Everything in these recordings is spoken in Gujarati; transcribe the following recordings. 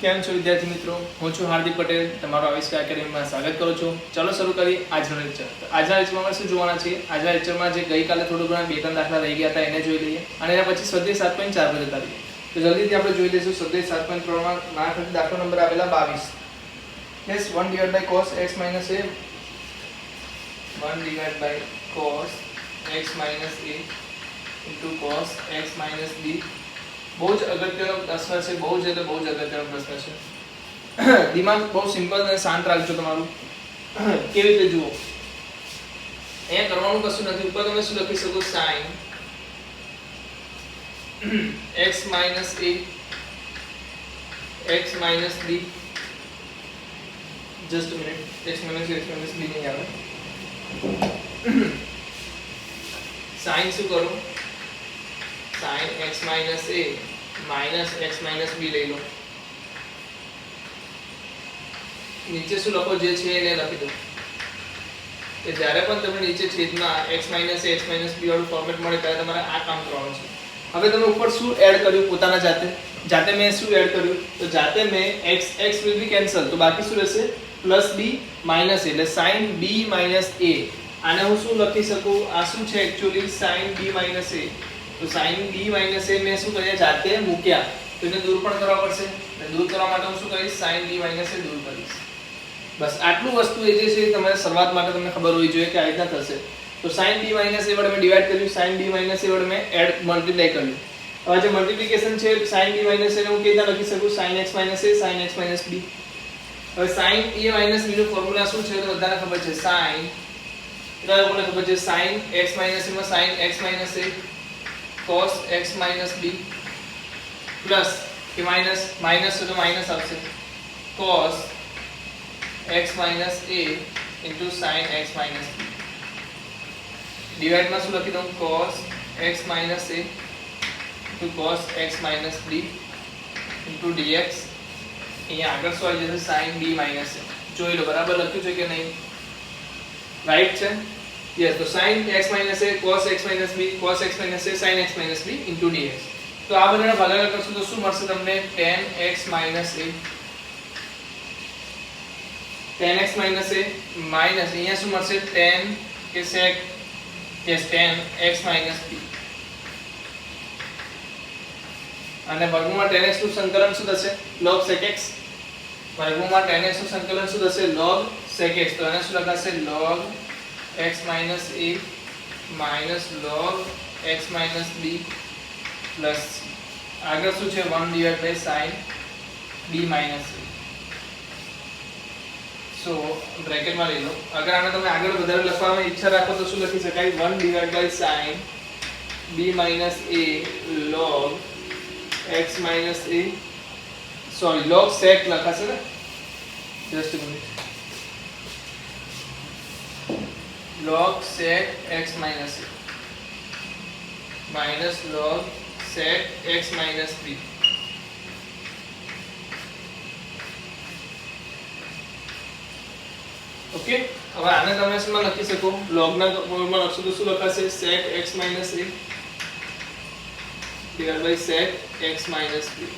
કેમ છો વિદ્યાર્થી મિત્રો, હું છું હાર્દિક પટેલ, તમારો આવિષ્કાર એકેડમીમાં સ્વાગત કરું છું. ચાલો શરૂ કરીએ આજનો લેક્ચર. આજના લેક્ચરમાં આપણે શું જોવાના છીએ? આજના લેક્ચરમાં જે ગઈકાલે થોડું ઘણા બે ત્રણ દાખલા રહી ગયા હતા એને જોઈ લઈએ અને એના પછી સ્વાધ્યાય 7.4 પર જતા રહીએ. તો જલ્દીથી આપણે જોઈ લઈશું. સ્વાધ્યાય 7.3 માં મારા ખાતે દાખલો નંબર આવેલા 22. yes 1 / cos x - a 1 / cos x - a cos x - b. બહુ જ અગત્યનો પ્રશ્ન છે, બહુ જ અગત્યનો પ્રશ્ન છે. દિમાગ બહુ સિમ્પલ અને શાંત રાખજો તમારું. કેવી રીતે જુઓ, અહીંયા કરવાનું કશું નથી. ઉપર તમે શું લખી શકો? sin x - a x - b. Just a minute, x - a x - b નહીં આવે. sin શું કરો? sin x - a minus x - b લઈ લો. નીચે શું લખો જે છે એને લખી દો. કે જ્યારે પણ તમને નીચે છેદમાં x - a x - b વાળું ફોર્મેટ મળે ત્યારે તમારે આ કામ કરવાનું છે. હવે તમે ઉપર શું એડ કર્યું? પોતાના જાતે મેં શું એડ કર્યું? તો જાતે મેં x will be cancel, તો બાકી શું રહેશે? પ્લસ b માઈનસ a, એટલે sin b minus a. આને હું શું લખી શકું? આ શું છે actually? sin b minus a. તો sin b minus a મેં શું કર્યા? જાતે મૂક્યા. તો એને દૂર પણ કરવા પડશે. એટલે દૂર કરવા માટે હું શું કરીશ? sin b minus a દૂર કરીશ. બસ આટલું વસ્તુ એ જે છે તમારે શરૂઆત માટે તમને ખબર હોવી જોઈએ કે આ રીતના થશે. તો sin b minus a વડે મેં ડિવાઈડ કર્યું, sin b minus a વડે મેં એડ મલ્ટીપ્લાય કર્યું. હવે જે મલ્ટીપ્લિકેશન છે sin b minus a ને હું કેવી રીતે લખી શકું? sin x minus a sin x minus b. હવે sin a minus b નો ફોર્મ્યુલા શું છે? તો બધાને ખબર છે. sin કેટલા લોકોને ખબર છે? sin x minus a માં sin x minus a cos x minus b plus કે માઈનસ તો માઈનસ આવશે cos x minus a into sin x minus b. Divide માં શું લખી દઉં? cos x minus a into cos x minus b into dx. અહીંયા આગળ શું આવી જશે? sin b minus a. જોઈ લો બરાબર લખ્યું છે કે નહીં? રાઈટ છે? yes. તો sin x minus a cos x minus b cos x minus a sin x minus b into dx. તો આ બધાને ભાગાકાર કરશું તો શું મળશે તમને? tan x minus a. tan x minus a minus અહીંયા શું મળશે? tan કે sec yes tan x minus b. અને વર્ગમૂળમાં tan x નું સંકલન શું થશે? log sec x. વર્ગમૂળમાં tan x નું સંકલન શું થશે? log sec x. તો આને શું લખાશે? log x minus a minus log x minus b plus આગળ શું છે? 1 divided by sin b minus a. So bracket માં લઈ લો. અગર આને તમે આગળ વધારે લખવામાં ઈચ્છા રાખો તો શું લખી શકાય? 1 divided by sin b minus a log x minus a sorry log sec લખાશે ને? Just a minute. log sec x minus a minus log sec x minus b. Okay. હવે આને તમે શું લખી શકો? log ના ફોર્મમાં લખશો તો શું લખાશે? sec x minus a divided by sec x minus b.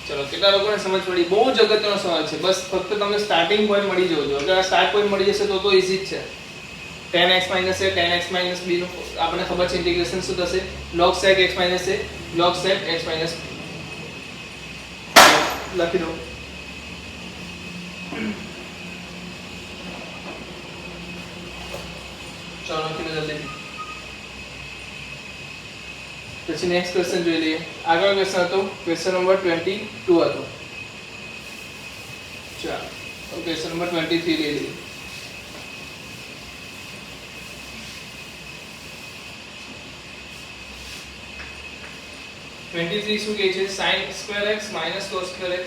ચલો કેટલા લોકોને સમજ પડી? બહુ જ અગત્યનો સવાલ છે. બસ ફક્ત તમને સ્ટાર્ટિંગ પોઈન્ટ મળી જવો જોઈએ. અગર આ સ્ટાર્ટ પોઈન્ટ મળી જશે તો ઈઝી જ છે. tan x minus a tan x minus b નું આપણને ખબર છે ઇન્ટિગ્રેશન શું થશે? log sec x minus a log sec x minus b. લખી દો. ચલો લખી દો જલ્દી. પછી નેક્સ્ટ ક્વેશ્ચન જોઈ લઈએ. આગળ ક્વેશ્ચન હતો ક્વેશ્ચન નંબર 22 હતો. ચાલો ક્વેશ્ચન નંબર 23 લઈ લઈએ. શું કહે છે? sin square x minus cos square x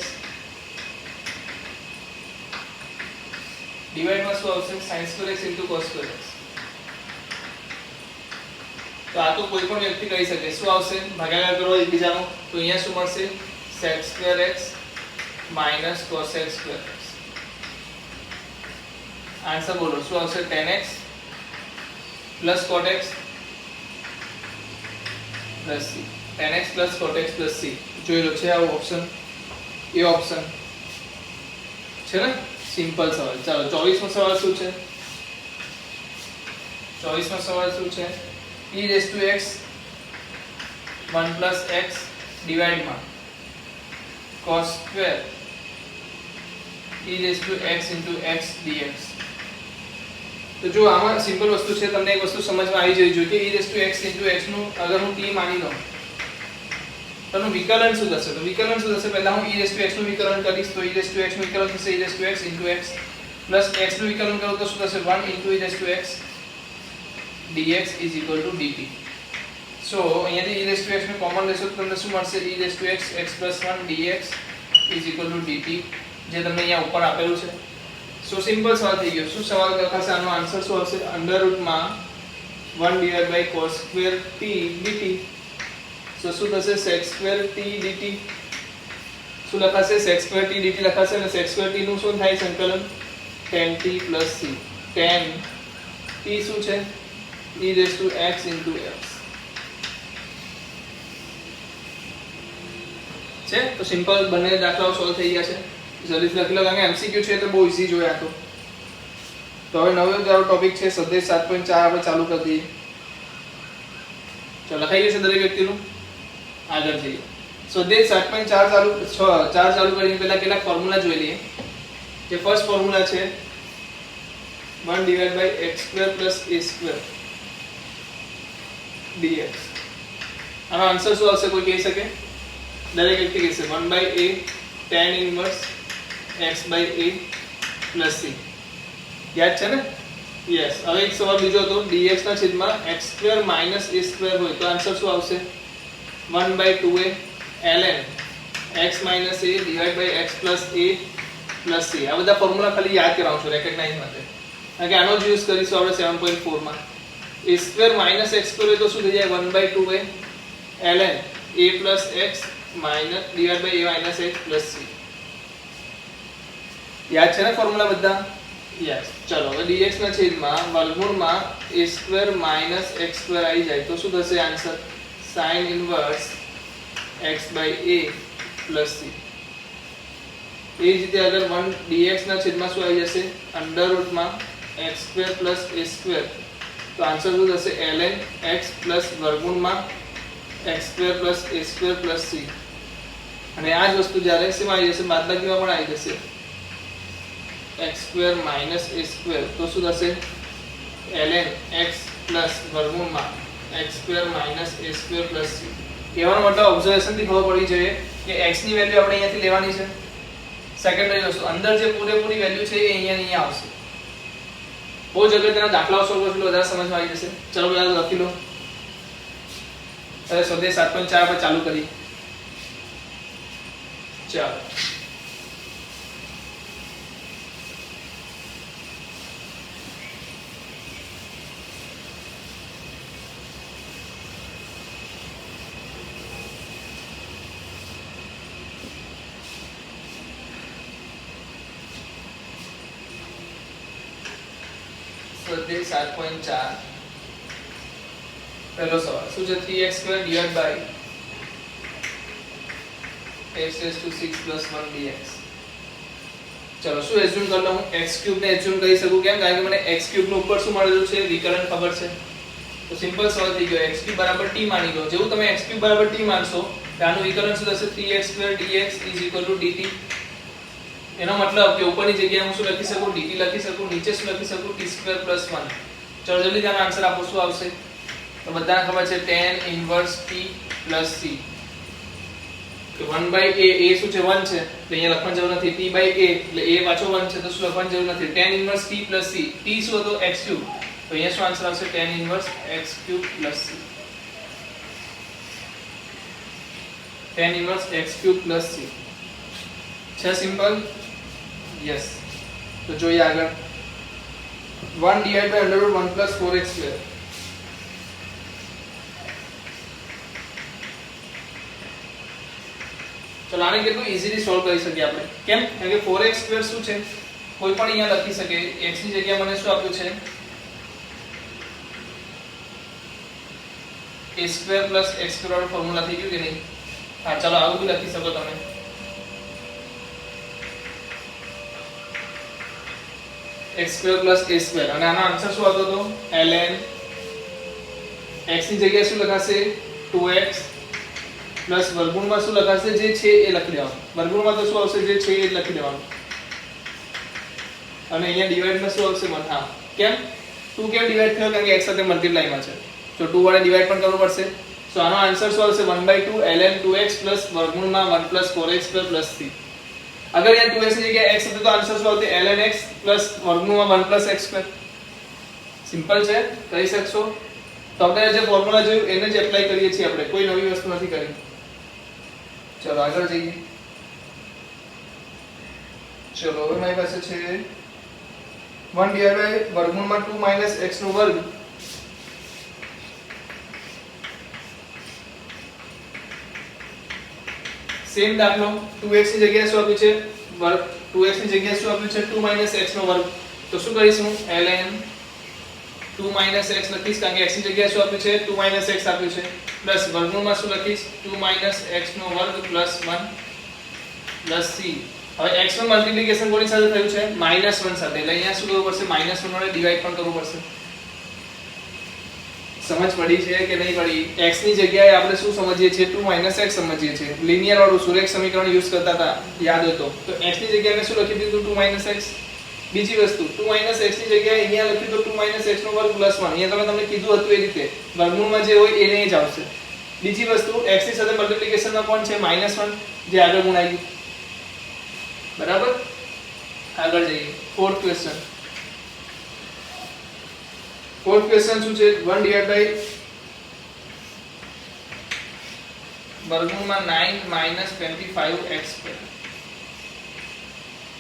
divide માં શું આવશે? sin square x into cos square x. તો આ તો કોઈ પણ વ્યક્તિ કહી શકે શું આવશે ભાગાકાર કરો એકબીજાનો તો અહીંયા શું મળશે sec2x - cosec2x આન્સર બોલો શું આવશે 10x + cot x + c 10x + cot x + c જોઈ લો છે આ ઓપ્શન એ ઓપ્શન છે ને સિમ્પલ સવાલ ચાલો 24મો સવાલ શું છે 24મો સવાલ શું છે e⁻x 1 + x ડિવાઇડ માં cos2 e⁻x * x dx તો જો આમાં સિમ્પલ વસ્તુ છે તમને એક વસ્તુ સમજમાં આવી જવી જોઈએ કે e⁻x * x નું અગર હું t માની લઉં તો નું વિકલન શું થશે તો વિકલન શું થશે પહેલા હું e⁻x નું વિકલન કરીશ તો e⁻x નું વિકલન થશે e⁻x * x પ્લસ x નું વિકલન કરું તો શું થશે 1 * e⁻x dx = dt સો અહીંયાથી e⁻x નું કોમન લેશો તો તમને શું મળશે e⁻x x + 1 dx = dt જે તમને અહીંયા ઉપર આપેલું છે સો સિમ્પલ સવાલ થઈ ગયો શું સવાલ લખાશે આનો આન્સર શું આવશે √1 / cos2t dt સો શું થશે sec2t dt શું લખાશે sec2t dt લખાશે અને sec2t નું શું થાય સંકલન 10t + c 10 t શું છે e⁻x * x છે તો સિમ્પલ બંને દાખલાઓ સોલ્વ થઈ ગયા છે જલ્દીથી લખી લો કારણ કે એમસીક્યુ છે તો બહુ ઈઝી જોયા તો હવે નવો તારો ટોપિક છે સ્વાધ્યાય 7.4 આપણે ચાલુ કરી દઈએ ચાલો લખાઈ ગયું છે દરેક વ્યક્તિનું આગળ જઈએ સ્વાધ્યાય 7.4 ચાલુ કરીને પહેલા કેટલાક ફોર્મ્યુલા જોઈ લઈએ જે ફર્સ્ટ ફોર્મ્યુલા છે 1 / x² + a² dx આનો આન્સર શું આવશે કોઈ કહી શકે દરેક વ્યક્તિ કહેશે 1/a tan inverse x/a + c યાદ છે ને યસ હવે એક સવાલ બીજો હતો dx ના છેદમાં x² - a² હોય તો આન્સર શું આવશે 1/2a ln x - a / x + a + c આ બધા ફોર્મ્યુલા ખાલી યાદ કરાવું છું રેકગ્નાઇઝ માટે કારણ કે આનો જ યુઝ કરીશું આપણે 7.4 માં a² - x² હોય તો શું થઈ જાય 1/2a ln a + x - a - x + c યાદ છે ને ફોર્મ્યુલા બધા યસ ચલો હવે dx ના છેદમાં વર્ગમૂળમાં a² - x² આવી જાય તો શું થશે answer sin inverse x/a + c એ જ રીતે અગર 1 dx ના છેદમાં શું આવી જશે √x² + a² તો આન્સર શું થશે ln x + વર્ગમૂળમાં x² + a² + c અને આ જ વસ્તુ જ્યારે શેમાં આવી જશે બાદબાકીમાં પણ આવી જશે x² - a² તો શું થશે ln x + વર્ગમૂળમાં x² - a² + c કહેવાનો મતલબ ઓબ્ઝર્વેશન થી ખબર પડી જોઈએ કે x ની વેલ્યુ આપણે અહીંયાથી લેવાની છે સેકન્ડરી વસ્તુ અંદર જે પૂરેપૂરી વેલ્યુ છે એ અહીંયા આવશે બહુ જગ્યાએ તેના દાખલાઓ સોલ્વ કરશો વધારે સમજમાં આવી જશે ચલો બધા લખી લો હવે સ્વાધ્યાય 7.4 પર ચાલુ કરીએ ચાલો સ્વાધ્યાય 7.4 પહેલો સવાલ શું છે 3x² / x⁶ + 1 dx ચલો શું એઝ્યુમ કરી લઉં x³ ને એઝ્યુમ કરી શકું કેમ કારણ કે મને x³ નું ઉપર શું મળેલું છે વિકલન ખબર છે તો સિમ્પલ સવાલ થઈ ગયો x³ = t માની લો જેવું તમે x³ = t માનશો તો આનું વિકલન શું થશે 3x² dx = dt એનો મતલબ કે ઉપરની જગ્યાએ હું શું લખી શકું dt લખી શકું નીચે શું લખી શકું t² + 1 ચલો જલ્દી આનો આન્સર આપો શું આવશે તો બધાને ખબર છે tan inverse t + c કે 1/a a શું છે 1 છે તો અહીંયા લખવાની જરૂર નથી t/a એટલે a પાછો 1 છે તો શું લખવાની જરૂર નથી tan inverse t + c t શું હતો x³ તો અહીંયા શું આન્સર આવશે tan inverse x³ + c tan inverse x³ + c છે સિમ્પલ યસ તો જોઈએ આગળ 1 / √1 + 4x² ચલો આને કેટલું ઈઝીલી સોલ્વ કરી શકીએ આપણે, કેમ? કારણ કે 4x² શું છે, કોઈ પણ અહીંયા લખી શકે. x ની જગ્યાએ મને શું આપ્યું છે, a² + x² વાળું ફોર્મ્યુલા થઈ ગયું કે નહીં? હા, ચાલો આવું બી લખી શકો તમે. x² + a² અને આનો આન્સર શું આવતો હતો? ln x ની જગ્યાએ શું લખાશે? 2x પ્લસ વર્ગમૂળમાં શું લખાશે? જે છે એ લખી દેવાનું. વર્ગમૂળમાં તો શું આવશે? જે છે એ લખી દેવાનું. અને અહીંયા ડિવાઇડમાં શું આવશે? 1. હા, કેમ 2 કેમ ડિવાઇડ થયો? કારણ કે x સાથે મલ્ટીપ્લાયમાં છે, તો 2 વડે ડિવાઇડ પણ કરવું પડશે. સો આનો આન્સર શું આવશે? 1/2 ln 2x પ્લસ વર્ગમૂળમાં 1 + 4x² + 3. अगर यहाँ 2x की जगह x होते तो आंसर શું આવતે? ln x પ્લસ વર્ગમૂળમાં 1 + x². સિમ્પલ છે, કરી શકશો. તો આપણે જે ફોર્મ્યુલા જોયું એને જ એપ્લાય કરીએ છીએ આપણે, કોઈ નવી વસ્તુ નથી કરી. ચલો આગળ જઈએ. ચલો હવે મારી પાસે છે 1/√2 - x². સેમ દાખલો. 2x ની જગ્યાએ શું આપ્યું છે? 2x ની જગ્યાએ શું આપ્યું છે? 2 - x². તો શું કરીશું? ln 2 - x લખીશ, કારણ કે x ની જગ્યાએ શું આપ્યું છે? 2 - x આપ્યું છે. પ્લસ વર્ગમૂળમાં શું લખીશ? 2 - x² + 1 + c. હવે x નું મલ્ટીપ્લિકેશન કોની સાથે થયું છે? -1 સાથે. એટલે અહીંયા શું કરવું પડશે? -1 વડે ડિવાઇડ પણ કરવું પડશે. સમજ પડી છે કે નહીં પડી? x ની જગ્યાએ આપણે શું સમજીએ છીએ? 2 - x સમજીએ છીએ. લિનિયર વાળું સુરેખ સમીકરણ યુઝ કરતા હતા, યાદ હોય તો. તો x ની જગ્યાએ મેં શું લખી દીધું? 2 - x. બીજી વસ્તુ 2 - x ની જગ્યાએ અહીંયા લખ્યું તો 2 - x² + 1. અહીંયા તમને કીધું હતું એ રીતે વર્ગમૂળમાં જે હોય એને જ આવશે. બીજી વસ્તુ x ની સાથે મલ્ટીપ્લિકેશનમાં કોણ છે? -1, જે આગળ ગુણાઈ ગયું. બરાબર? આગળ જઈએ. Fourth question. ફોર્થ ક્વેશ્ચન શું છે? 1/√9 - 25x².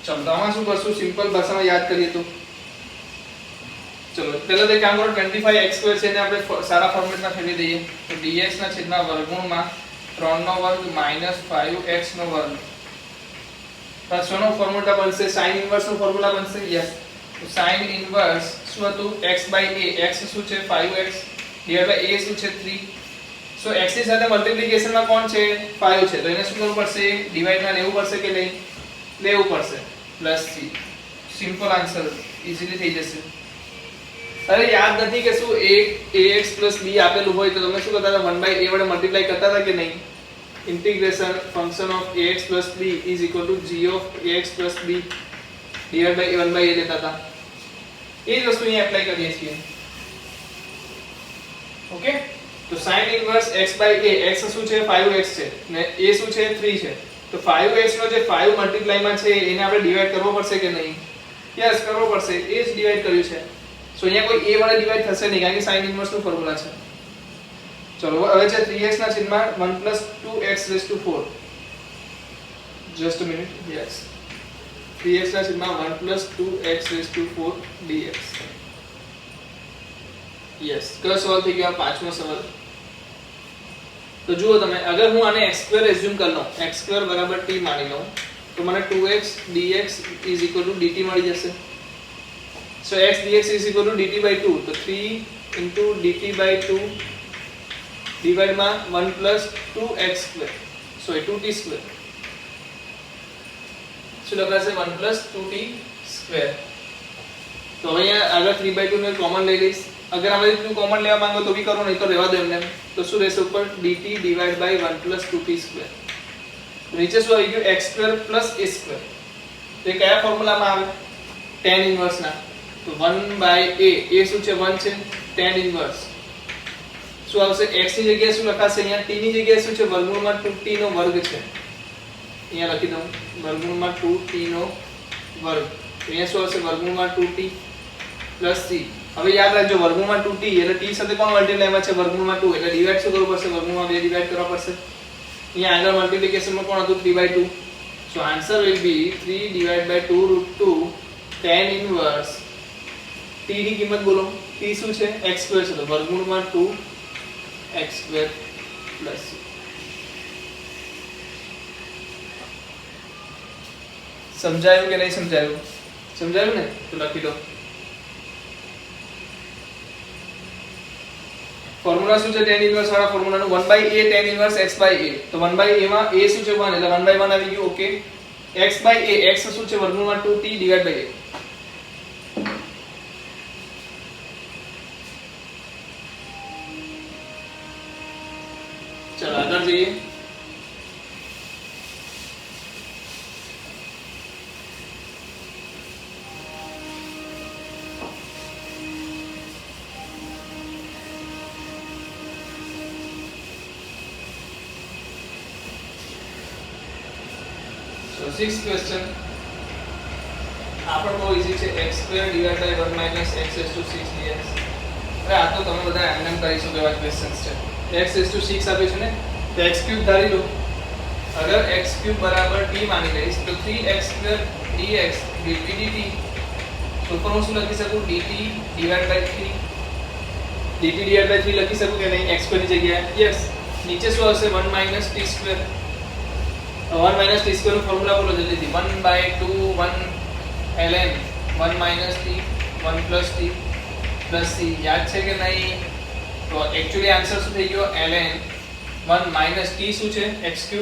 ચલો તો આમાં શું કરશું? સિમ્પલ ભાષામાં યાદ કરીએ તો ચલો પહેલા તો એક કામ કરો, 25x² છે એને આપણે સારા ફોર્મેટમાં ફેરવી દઈએ. તો dx ના છેદમાં વર્ગમૂળમાં 3² - 5x². તો શોનો ફોર્મ્યુલા બનશે? sin ઇન્વર્સ નો ફોર્મ્યુલા બનશે. યસ. તો sin ઇન્વર્સ શું હતું? x/a. x શું છે? 5x / a શું છે? 3. સો x ની સાથે મલ્ટીપ્લિકેશનમાં કોણ છે? 5 છે. તો એને શું કરવું પડશે? ડિવાઇડમાં લેવું પડશે કે નહીં? લેવું પડશે. +c. સિમ્પલ આન્સર, ઈઝીલી થઈ જશે. અરે યાદ નથી કે શું ax + b આપેલું હોય તો તમે શું કરતા હતા? 1/a વડે મલ્ટીપ્લાય કરતા હતા કે નહીં? Integration function of ax + b = g of ax + b / 1/a લેતા હતા. એ જ વસ્તુ અહીંયા એપ્લાય કરીએ છીએ. ઓકે? તો sin ઇન્વર્સ x/a. x શું છે? 5x છે ને a શું છે? 3 છે. તો 5x નો જે 5 મલ્ટીપ્લાયમાં છે એને આપણે ડિવાઇડ કરવો પડશે કે નહીં? યસ, કરવો પડશે. એ જ ડિવાઇડ કર્યું છે. સો અહીંયા કોઈ a વડે ડિવાઇડ થશે નહીં, કારણ કે sin ઇન્વર્સ નો ફોર્મ્યુલા છે. ચલો હવે છે 3x ના છેદમાં 1 + 2x⁴. Just a minute. Yes, 3x ના છેદમાં 1 + 2x⁴ dx. યસ, કયો સવાલ થઈ ગયો? પાંચમો સવાલ. તો જુઓ તમે, અગર હું આને x² એઝ્યુમ કરી લઉં, x² = t માની લઉં, તો મને 2x dx = dt મળી જશે. સો x dx = dt/2. તો 3 * dt/2 ડિવાઇડમાં 1 + 2x². સો 2t². શું લખાશે? 1 + 2t². તો અહીંયા આગળ 3/2 ને કોમન લઈ લઈશ. અગર આમાંથી 2 કોમન લેવા માંગો તો બી કરો, નહીં તો રહેવા દો એમને. તો શું રહેશે ઉપર? dt / 1 + 2t². નીચે શું આવી ગયું? x² + a². તો એ કયા ફોર્મ્યુલામાં આવે? tan ઇન્વર્સ ના. તો 1/a. a શું છે? 1 છે. tan ઇન્વર્સ શું આવશે? x ની જગ્યાએ શું લખાશે? અહીંયા t ની જગ્યાએ શું છે? વર્ગમૂળમાં 2t નો વર્ગ છે. અહીંયા લખી દઉં વર્ગમૂળમાં 2t નો વર્ગ. તો અહીંયા શું આવશે? વર્ગમૂળમાં 2t + c. હવે યાદ રાખજો, વર્ગમૂળમાં 2t એટલે t સાથે કોણ મલ્ટીપ્લાયમાં છે? વર્ગમૂળમાં 2. એટલે ડિવાઇડ શું કરવું પડશે? વર્ગમૂળમાં 2 ડિવાઇડ કરવા પડશે. અહીંયા આગળ મલ્ટીપ્લિકેશનમાં કોણ હતું? 3/2. So answer will be 3/2 √2 tan inverse. t ની કિંમત બોલો. t શું છે? x² છે. તો વર્ગમૂળમાં 2x² + c. સમજાયું કે નહીં સમજાયું? સમજાયું ને? તો લખી દો. ફોર્મ્યુલા શું છે tan ઇન્વર્સ વાળા ફોર્મ્યુલાનું 1/a tan ઇન્વર્સ x/a. તો 1/a માં a શું છે 1 એટલે 1/1 આવી ગયું. ઓકે. x/a x શું છે વર્ગમૂળમાં 2t / a. ચલો આગળ જઈએ. So 6th question. આ પણ બહુ ઈઝી છે. x² / 1 - x⁻6 dx. હવે આ તો તમે બધા એમ કરી શકો એવા ક્વેશ્ચન્સ છે. x⁻6 આપ્યું છે ને, તો x³ ધારી લો. અગર x³ બરાબર t માની લઈશ તો 3x² dx will be dt. તો ઉપર હું શું લખી શકું? dt / 3. dt / 3 લખી શકું કે નહીં x² ની જગ્યાએ? યસ. નીચે શું આવશે? 1 - t². 1 - t² નું ફોર્મ્યુલા બોલો જલ્દીથી. 1/2 1 ln 1 - t 1 + t + c. યાદ છે કે નહીં? તો એક્ચ્યુઅલી આન્સર શું થઈ ગયો? ln 1 - t શું છે? x³.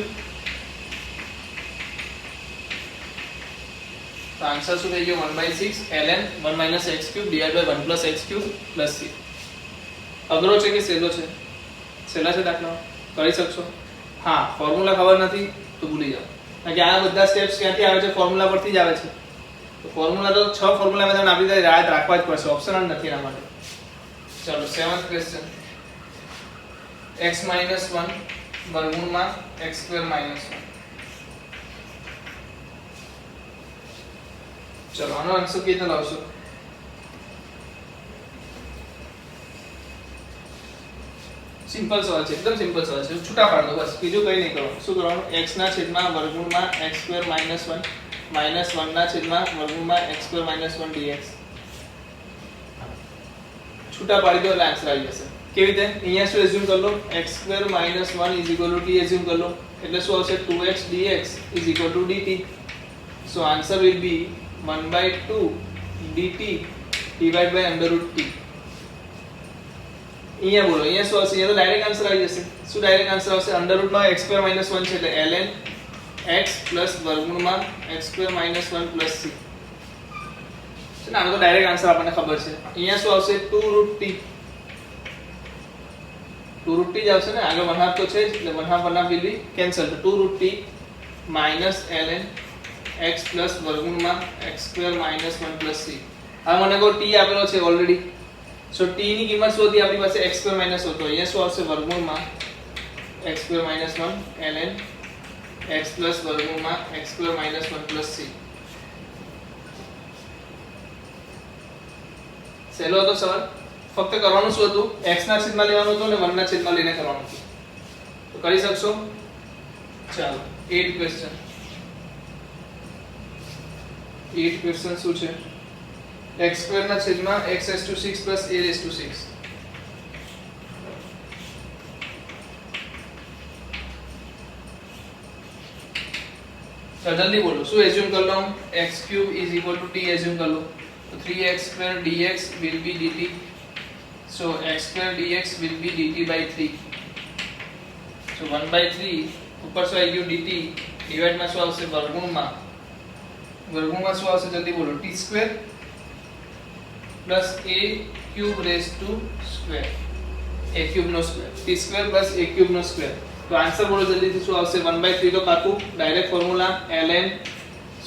તો આન્સર શું થઈ ગયો? 1/6 ln 1 - x³ / 1 + x³ + c. અઘરો છે કે સહેલો છે? સહેલા છે દાખલા? કરી શકશો? હા, ફોર્મ્યુલા ખબર નથી તો ભૂલી જાઓ. કારણ કે આ બધા સ્ટેપ્સ ક્યાંથી આવે છે? ફોર્મ્યુલા પરથી જ આવે છે. તો ફોર્મ્યુલા તો 6 ફોર્મ્યુલા મેં તમને આપી દીધા, યાદ રાખવા જ પડશે. ઓપ્શન જ નથી એના માટે. ચલો 7th ક્વેશ્ચન. x - 1 વર્ગમૂળમાં x² - 1. ચલો આનો આન્સર કેવી રીતે લાવશો? સિમ્પલ સવાલ છે, એકદમ સિમ્પલ સવાલ છે. છૂટા પાડ દો બસ, બીજું કંઈ નહીં કરવાનું. શું કરવાનું? x ના છેદમાં વર્ગમૂળમાં x² - 1 -1 ના છેદમાં વર્ગમૂળમાં x² - 1 dx. છૂટા પાડી દો એટલે આન્સર આવી જશે. કેવી રીતે? અહીંયા શું એઝ્યુમ કરી લો? x² - 1 = t એઝ્યુમ કરી લો. એટલે શું આવશે? 2x dx = dt. So answer will be 1/2 dt divided by √t. અહીંયા બોલો, અહીંયા શું આવશે? અહીંયા તો ડાયરેક્ટ આન્સર આવી જશે. શું ડાયરેક્ટ આન્સર આવશે? √ માં x² - 1 છે એટલે ln x પ્લસ વર્ગમૂળમાં x² - 1 + c. છે ને? આનો તો ડાયરેક્ટ આન્સર આપણને ખબર છે. અહીંયા શું આવશે? 2√t. 2√t જ આવશે ને, આગળ 1/2 તો છે જ એટલે 1/2 will be cancel. તો 2√t minus ln x plus વર્ગમૂળમાં x² - 1 + c. આ મને કહો t આપેલો છે ઓલરેડી. સો t ની કિંમત શું હતી આપણી પાસે? x² - 1 હતો. અહીંયા શું આવશે? વર્ગમૂળમાં x² - 1 ln x પ્લસ વર્ગમૂળમાં x² - 1 + c. સહેલો હતો સવાલ. ફક્ત કરવાનું શું હતું? x ના છેદમાં લેવાનું હતું અને 1 ના છેદમાં લઈને કરવાનું હતું. તો કરી શકશો? ચાલો 8th ક્વેશ્ચન. 8th ક્વેશ્ચન શું છે? x² ના છેદમાં x⁻6 + a⁻6. જલ્દી બોલો, શું એઝ્યુમ કરી લઉં? x³ = t એઝ્યુમ કરી લો. તો 3x² dx will be dt. So x² dx will be dt by 3. So 1/3 ઉપર શું આવી ગયું? dt ડિવાઇડ માં શું આવશે? વર્ગમૂળમાં શું આવશે? જલ્દી બોલો. t² plus a³ નો સ્ક્વેર. t² plus a³ નો સ્ક્વેર. તો આન્સર બોલો જલ્દીથી, શું આવશે? 1/3 તો પાકું. ડાયરેક્ટ ફોર્મ્યુલા ln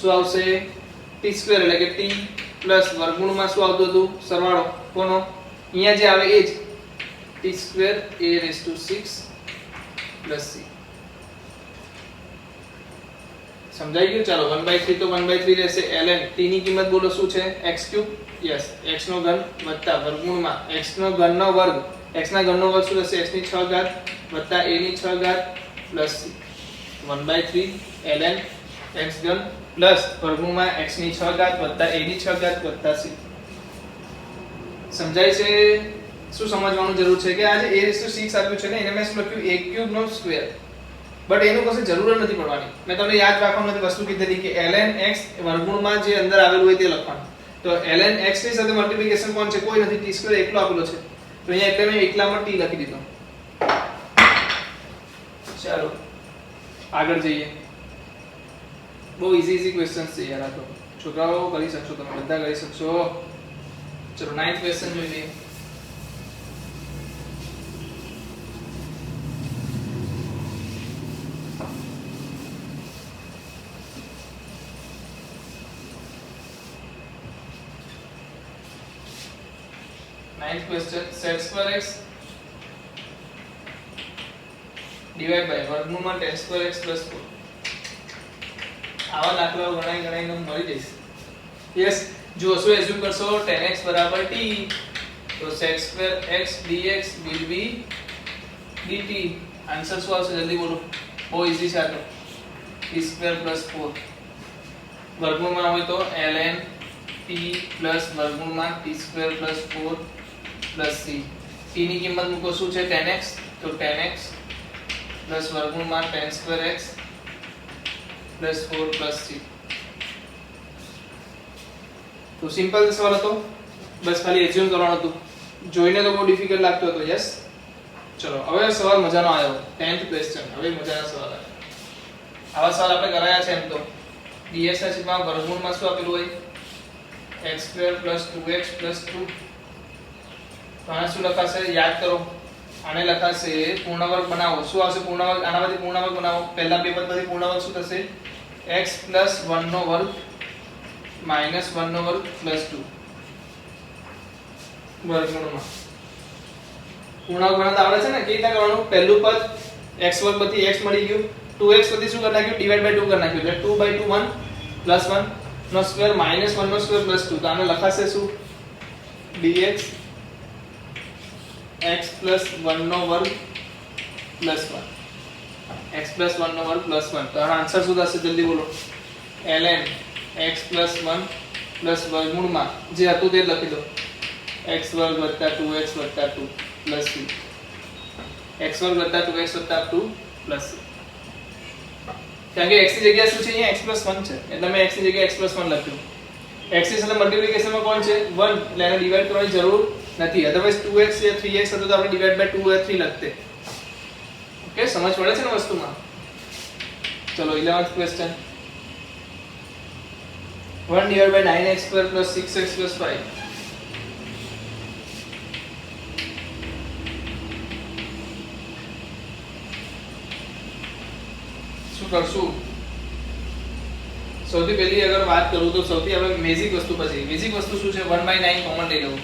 શું આવશે? t² એટલે કે t પ્લસ વર્ગમૂળમાં શું આવતું હતું? સરવાળો કોનો? અહીંયા જે આવે એ જ t² a⁻6 + c. સમજાઈ ગયું? ચાલો 1/3 તો 1/3 રહેશે. ln t ની કિંમત બોલો શું છે? x³. યસ, x નો ઘન વત્તા વર્ગમૂળમાં x નો ઘનનો વર્ગ. x ના ઘનનો વર્ગ શું થશે? x ની 6 ઘાત વત્તા a ની 6 ઘાત પ્લસ c. 1/3 ln x ઘન પ્લસ વર્ગમૂળમાં x ની 6 ઘાત વત્તા a ની 6 ઘાત વત્તા c. સમજાય છે? શું સમજવાનું જરૂર છે કે આ જે a⁻6 આપ્યું છે ને એને મેં શું લખ્યું? a³ no square. બટ એનું કશું જરૂર નથી પડવાની. મેં તમને યાદ રાખવાનું હતી વસ્તુ કીધેલી કે ln x વર્ગમૂળમાં જે અંદર આવેલું હોય તે લખવાનું. તો ln x ની સાથે મલ્ટીપ્લિકેશન કોણ છે? કોઈ નથી, t2 એકલો આપેલો છે. તો અહીંયા એટલે મેં એકલામાં t લખી દીધો. ચાલો આગળ જઈએ. બહુ ઈઝી ક્વેશ્ચન્સ છે યાર, આ તો છોકરાઓ કરી શકશો, તમે બધા કરી શકશો. ચલો 9th ક્વેશ્ચન જોઈ લઈએ. Ninth question, sec square x divide by વર્ગમૂળમાં tan square x plus 4. આવા દાખલાઓ ગણાઈને મળી જશે. યસ, જો શું એઝ્યુમ કરશો tan x બરાબર t, તો sec square x dx will be dt. Answer શું આવશે જલ્દી બોલો, બહુ ઈઝી છે આ તો. t square plus 4 વર્ગમૂળમાં હોય તો ln t plus વર્ગમૂળમાં t square plus 4 plus c. t ની કિંમત મૂકો શું છે? tan x, તો tan x plus વર્ગમૂળમાં tan square x plus 4 plus c. તો સિમ્પલ સવાલ હતો, બસ ખાલી એઝ્યુમ કરવાનું હતું. જોઈને તો બહુ ડિફિકલ્ટ લાગતો હતો. યસ, ચલો હવે સવાલ મજાનો આવ્યો. 10th ક્વેશ્ચન, હવે મજાના સવાલ આવ્યા. આવા સવાલ આપણે કરાયા છે એમ તો. dx ના છેદમાં વર્ગમૂળમાં શું આપેલું હોય? x2 2x 2. તો આને શું લખાશે? યાદ કરો, આને લખાશે પૂર્ણવર્ગ બનાવો. શું આવશે પૂર્ણવર્ગ? આનામાંથી પૂર્ણવર્ગ બનાવો. પહેલા બે પદમાંથી પૂર્ણવર્ગ શું થશે? x plus 1 નો વર્ગ minus 1 નો વર્ગ plus 2 વર્ગમૂળમાં. પૂર્ણાંક બનાવતા આવડે છે ને? કેવી રીતે કરવાનું? પહેલું પદ x વર્ગ બધી x મળી ગયું, 2x બધી શું કરી નાખ્યું? ડિવાઇડ બાય 2 કરી નાખ્યું, એટલે 2/2 1 plus 1 નો સ્ક્વેર minus 1 નો સ્ક્વેર plus 2. તો આને લખાશે શું? dx x plus 1 નો વર્ગ plus 1, x plus 1 નો વર્ગ plus 1. તો આનો આન્સર શું થશે જલ્દી બોલો? ln x plus 1 plus વર્ગમૂળમાં જે હતું તે લખી દો, x વર્ગ વત્તા 2x વત્તા 2 plus c. x વર્ગ વત્તા 2x વત્તા 2 plus c. કારણ કે x ની જગ્યાએ શું છે? અહીંયા x plus 1 છે, એટલે મેં x ની જગ્યાએ x plus 1 લખ્યું. x ની સાથે મલ્ટીપ્લિકેશનમાં કોણ છે? 1, એટલે એને ડિવાઇડ કરવાની જરૂર નથી. અધરવાઇઝ 2x યા 3x હતો તો આપણે ડિવાઇડ બાય 2 યા 3 લખતે. ઓકે, સમજ પડે છે ને વસ્તુમાં? ચલો 11th question. 1 divided by 9x square plus 6x plus 5. શું કરશું? સૌથી પહેલી અગર વાત કરું તો સૌથી આપણે બેઝિક વસ્તુ પછી. બેઝિક વસ્તુ શું છે? 1/9 કોમન લઈ લઉં.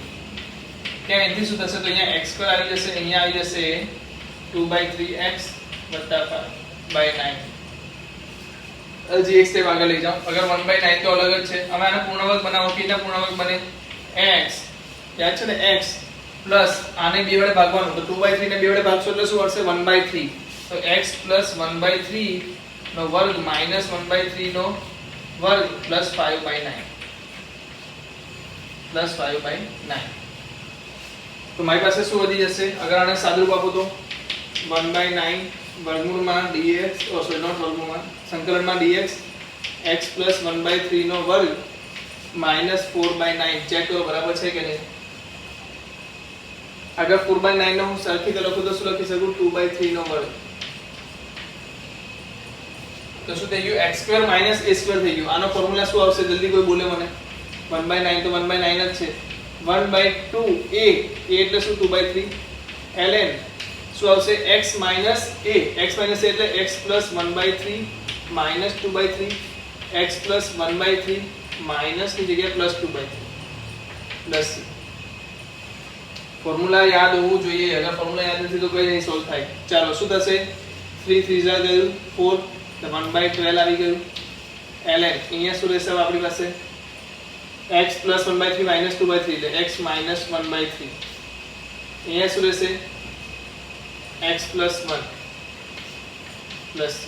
કેમ? એથી શું થશે? તો અહીંયા x સ્ક્વેર આવી જશે, અહીંયા આવી જશે 2/3x વત્તા 5/9. હજી એક સ્ટેપ આગળ લઈ જાઓ. અગર 1/9 તો અલગ જ છે. હવે આને પૂર્ણવર્ગ બનાવો. કેટલા પૂર્ણવર્ગ બને? x, યાદ છે ને? x પ્લસ આને 2 વડે ભાગવાનું, તો 2/3 ને 2 વડે ભાગશો એટલે શું આવશે? 1/3. તો x પ્લસ 1/3 નો વર્ગ માઈનસ 1/3 નો વર્ગ પ્લસ 5/9 પ્લસ 5/9. તો મારી પાસે શું વધી જશે? અગર આને સાદુરૂપ આપો તો 1/9 વર્ગમૂળમાં dx, સોરી નોટ વર્ગમૂળમાં, સંકલનમાં dx x પ્લસ 1/3 નો વર્ગ માઈનસ 4/9. ચેક કરો બરાબર છે કે નહીં. અગર 4/9 નો હું સરખી રીતે લખું તો શું લખી શકું? 2/3 નો વર્ગ. તો શું થઈ ગયું? x square minus a square થઈ ગયું. આનો ફોર્મ્યુલા શું આવશે જલ્દી કોઈ બોલે મને? 1/9 તો 1/9 જ છે. 1/2 a એટલે શું? 2/3 ln શું આવશે? x minus a. x minus a એટલે x plus 1/3 minus 2/3 x plus 1/3 minus ની જગ્યાએ plus 2/3 plus c. ફોર્મ્યુલા યાદ હોવું જોઈએ. અગર ફોર્મ્યુલા યાદ નથી તો કોઈ નહીં સોલ્વ થાય. ચાલો શું થશે? 3 3 જા ગયું 4, તો 1/12 આવી ગયું. ln અહીંયા શું રહેશે આપણી પાસે? x plus 1/3 minus 2/3 એટલે x minus 1/3. અહીંયા શું રહેશે? x plus 1 plus c.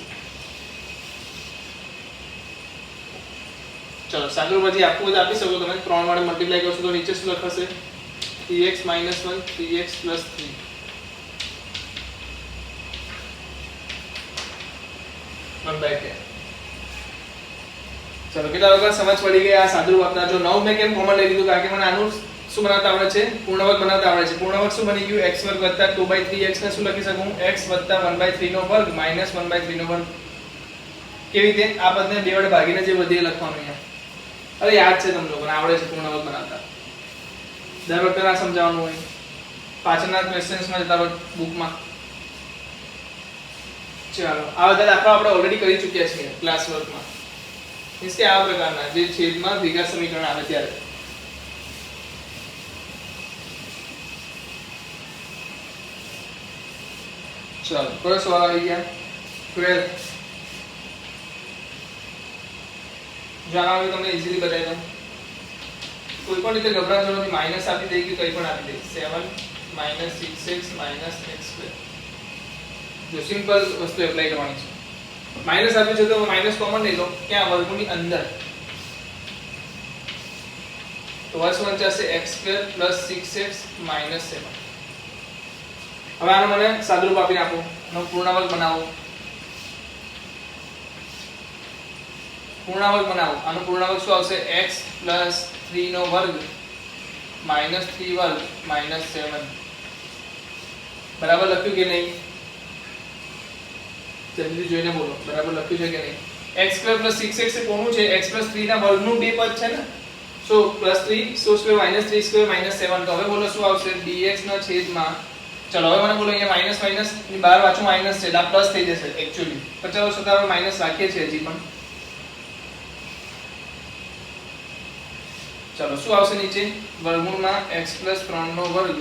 ચલો સાદું પછી આપવું તો આપી શકો તમે. 3 વડે મલ્ટીપ્લાય કરશો તો નીચે શું લખાશે? 3x minus 1 3x plus 3. 1/10. ચલો કેટલા લોકો સમજ પડી ગઈ આ સાદુરૂપ આપતા. જો 9 મેં કેમ કોમન લઈ લીધું કારણ કે મને આનું શું બનાવતા આવડે છે, પૂર્ણવર્ગ બનાવતા આવડે છે. પૂર્ણવર્ગ શું બની ગયું, x વર્ગ વત્તા 2/3x ને શું લખી શકું, x વત્તા 1/3 નો વર્ગ માઈનસ 1/3 નો વર્ગ. કેવી રીતે, આ પદને બે વડે ભાગીને જે વધે લખવાનું અહીંયા. અરે યાદ છે તમને લોકોને, આવડે છે પૂર્ણવર્ગ બનાવતા. દર વખતે ના સમજાવવાનું હોય, પાછળના ક્વેશ્ચન્સમાં જતા રહો બુકમાં. ચાલો આ બધા દાખલા આપણે ઓલરેડી કરી ચૂક્યા છીએ ક્લાસ વર્કમાં. મીન્સ કે આ પ્રકારના જે છેદમાં દ્વિઘાત સમીકરણ આવે ત્યારે. ચાલો કયો સવાલ આવી ગયા, 12. જાણો તમને ઈઝીલી બતાવી દઉં. કોઈ પણ રીતે ગભરાશો નહીં, માઈનસ આપી દઈ કે કંઈ પણ આપી દઈ. 7 - 6x - x². જો સિમ્પલ વસ્તુ એપ્લાય કરવાની છે. માઈનસ આપ્યું છે તો માઈનસ કોમન લઈ લો, ક્યાં વર્ગમૂળની અંદર. તો વર્ષ વંચાશે x² + 6x - 7. હવે આનો મને સાદુરૂપ આપીને આપો, આનો પૂર્ણાંક બનાવો. પૂર્ણાંક બનાવો. આનો પૂર્ણાંક શું આવશે, x + 3 નો વર્ગ -3 વર્ગ -7. બરાબર લખ્યું કે નહીં, જલ્દી જોઈને બોલો, બરાબર લખ્યું છે કે નહીં. x² + 6x એ કોનું છે, x + 3 ના વર્ગનું બે પદ છે ને. સો +3 સો સ્ક્વેર -3² -7. તો હવે બોલો શું આવશે, dx ના છેદમાં. ચલો હવે મને બોલો, અહીંયા માઈનસ માઈનસ ની બહાર વાંચું માઈનસ છે, એટલે આ પ્લસ થઈ જશે એક્ચ્યુઅલી. પણ ચલો છતાં આપણે માઈનસ રાખીએ છીએ હજી પણ. ચલો શું આવશે નીચે, વર્ગમૂળમાં x + 3 નો વર્ગ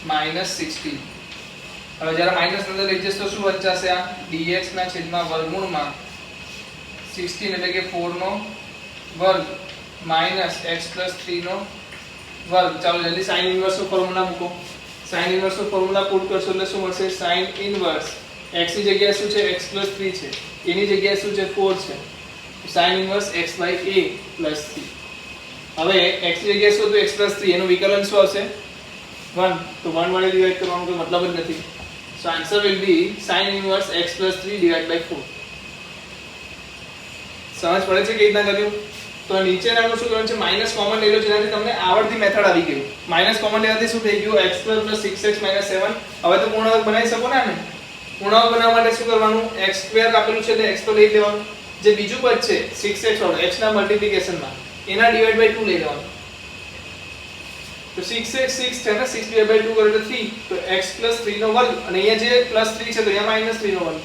-16. હવે જ્યારે માઈનસ અંદર લઈ જશે તો શું વંચાશે, આ dx ના છેદમાં વર્ગમૂળમાં 16 એટલે કે 4 નો વર્ગ માઈનસ x + 3 નો વર્ગ. ચાલો જલ્દી sin ઇન્વર્સ નો ફોર્મ્યુલા મૂકો. sin ઇન્વર્સ નો ફોર્મ્યુલા પુટ કરશો એટલે શું મળશે, sin ઇન્વર્સ x ની જગ્યાએ શું છે, x + 3 છે, a ની જગ્યાએ શું છે, 4 છે. sin inverse x/a + 3. હવે x ની જગ્યાએ શું હતું, x + 3, એનું વિકલન શું આવશે, 1. તો 1 વડે ડિવાઈડ કરવાનો કોઈ મતલબ જ નથી. So answer will be sin inverse x + 3 / 4. સમજ પડે છે કે રીતના કર્યું. તો નીચેનાનું શું કરવાનું છે, માઈનસ કોમન લઈ લો, જેનાથી તમને આવડતી મેથડ આવી ગઈ. માઈનસ કોમન લેવાથી શું થઈ ગયું, x² + 6x - 7. હવે તો પૂર્ણાંક બનાવી શકો ને આને. પૂર્ણાંક બનાવવા માટે શું કરવાનું, x² આપેલું છે એટલે x તો લઈ લેવાનું. જે બીજું પદ છે 6x વાળું, x ના મલ્ટીપ્લિકેશનમાં, એના / 2 લઈ લેવાનું. તો 6x 6 છે ને, 6 / 2 કરો એટલે 3. તો x + 3 નો વર્ગ, અને અહીંયા જે +3 છે તો અહીંયા -3 નો વર્ગ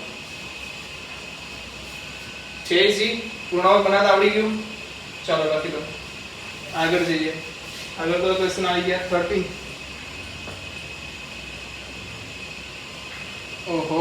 છે. જી પૂર્ણાંક બનાવતા આવડી ગયું. ચાલો લખી દો, આગળ જઈએ. આગળ તો ક્વેશ્ચન આવી ગયા 13. ઓહો,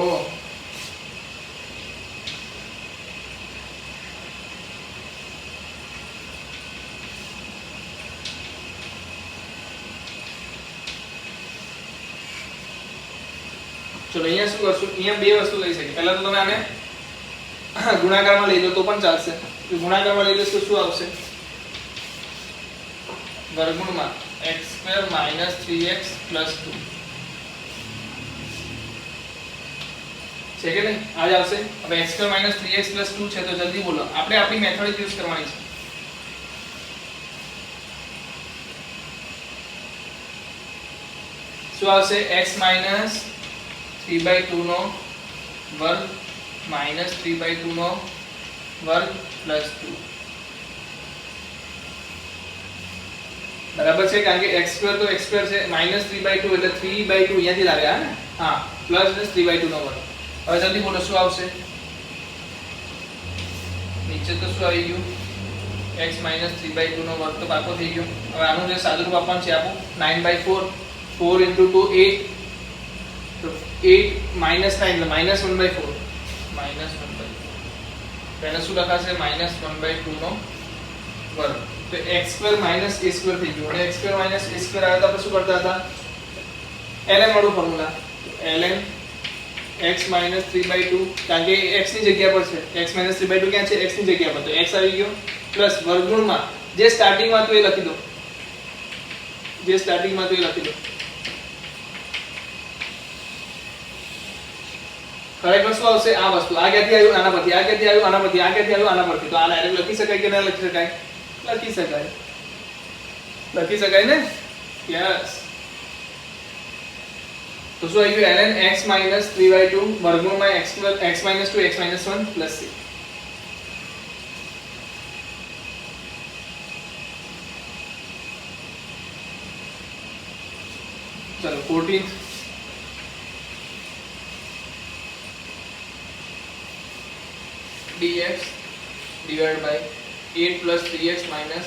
ચલો અહીંયા શું કરશું, અહીંયા બે વસ્તુ લઈ શકે. પહેલા તો તમે આને ગુણાકારમાં લઈ લો તો પણ ચાલશે. તો ગુણાકારમાં લઈ લેશો શું આવશે, વર્ગમૂળમાં x² - 3x + 2 છે કે નહીં, આ જ આવશે. હવે x² - 3x + 2 છે તો જલ્દી બોલો, આપણે આપણી મેથડ યુઝ કરવાની છે. શું આવશે, x - 3/2 નો વર્ગ -3/2 નો વર્ગ + 2. બરાબર છે, કારણ કે x² તો x² છે, -3/2 એટલે 3/2 અહીંયાથી લાવ્યા ને. હા, પ્લસ 3/2 નો વર્ગ. હવે જલ્દી બોલો શું આવશે, નીચે તો શું આવી ગયું, x - 3/2 નો વર્ગ તો પાકો થઈ ગયો. હવે આનું જે સાદુરૂપ આપવાનું છે આપો, 9/4, 4 * 2 8. તો 8 - 9 એટલે -1/4, -1/4. તો એને શું લખાશે, -1/2 નો વર્ગ. તો x² - a² થઈ ગયું. અને x² - a² આવે તો આપણે શું કરતા હતા, ln વાળું ફોર્મ્યુલા. ln x - 3/2, કારણ કે x ની જગ્યા પર છે, x - 3/2 ક્યાં છે, x ની જગ્યા પર, તો x આવી ગયો પ્લસ વર્ગમૂળમાં જે સ્ટાર્ટિંગમાં હતું એ લખી દો, જે સ્ટાર્ટિંગમાં હતું એ લખી દો. ખરેખર શું આવશે આ વસ્તુ આ ક્યાંથી આવ્યું આના પરથી આ ક્યાંથી આવ્યું આના પરથી આ ક્યાંથી આવ્યું આના પરથી તો આ ડાયરેક્ટ લખી શકાય કે ના લખી શકાય લખી શકાય ને યસ તો શું આવી ગયું ln x - 3/2 વર્ગમૂળમાં x - 2 x - 1 + c चलो 14th dx divided by 8 plus 3x minus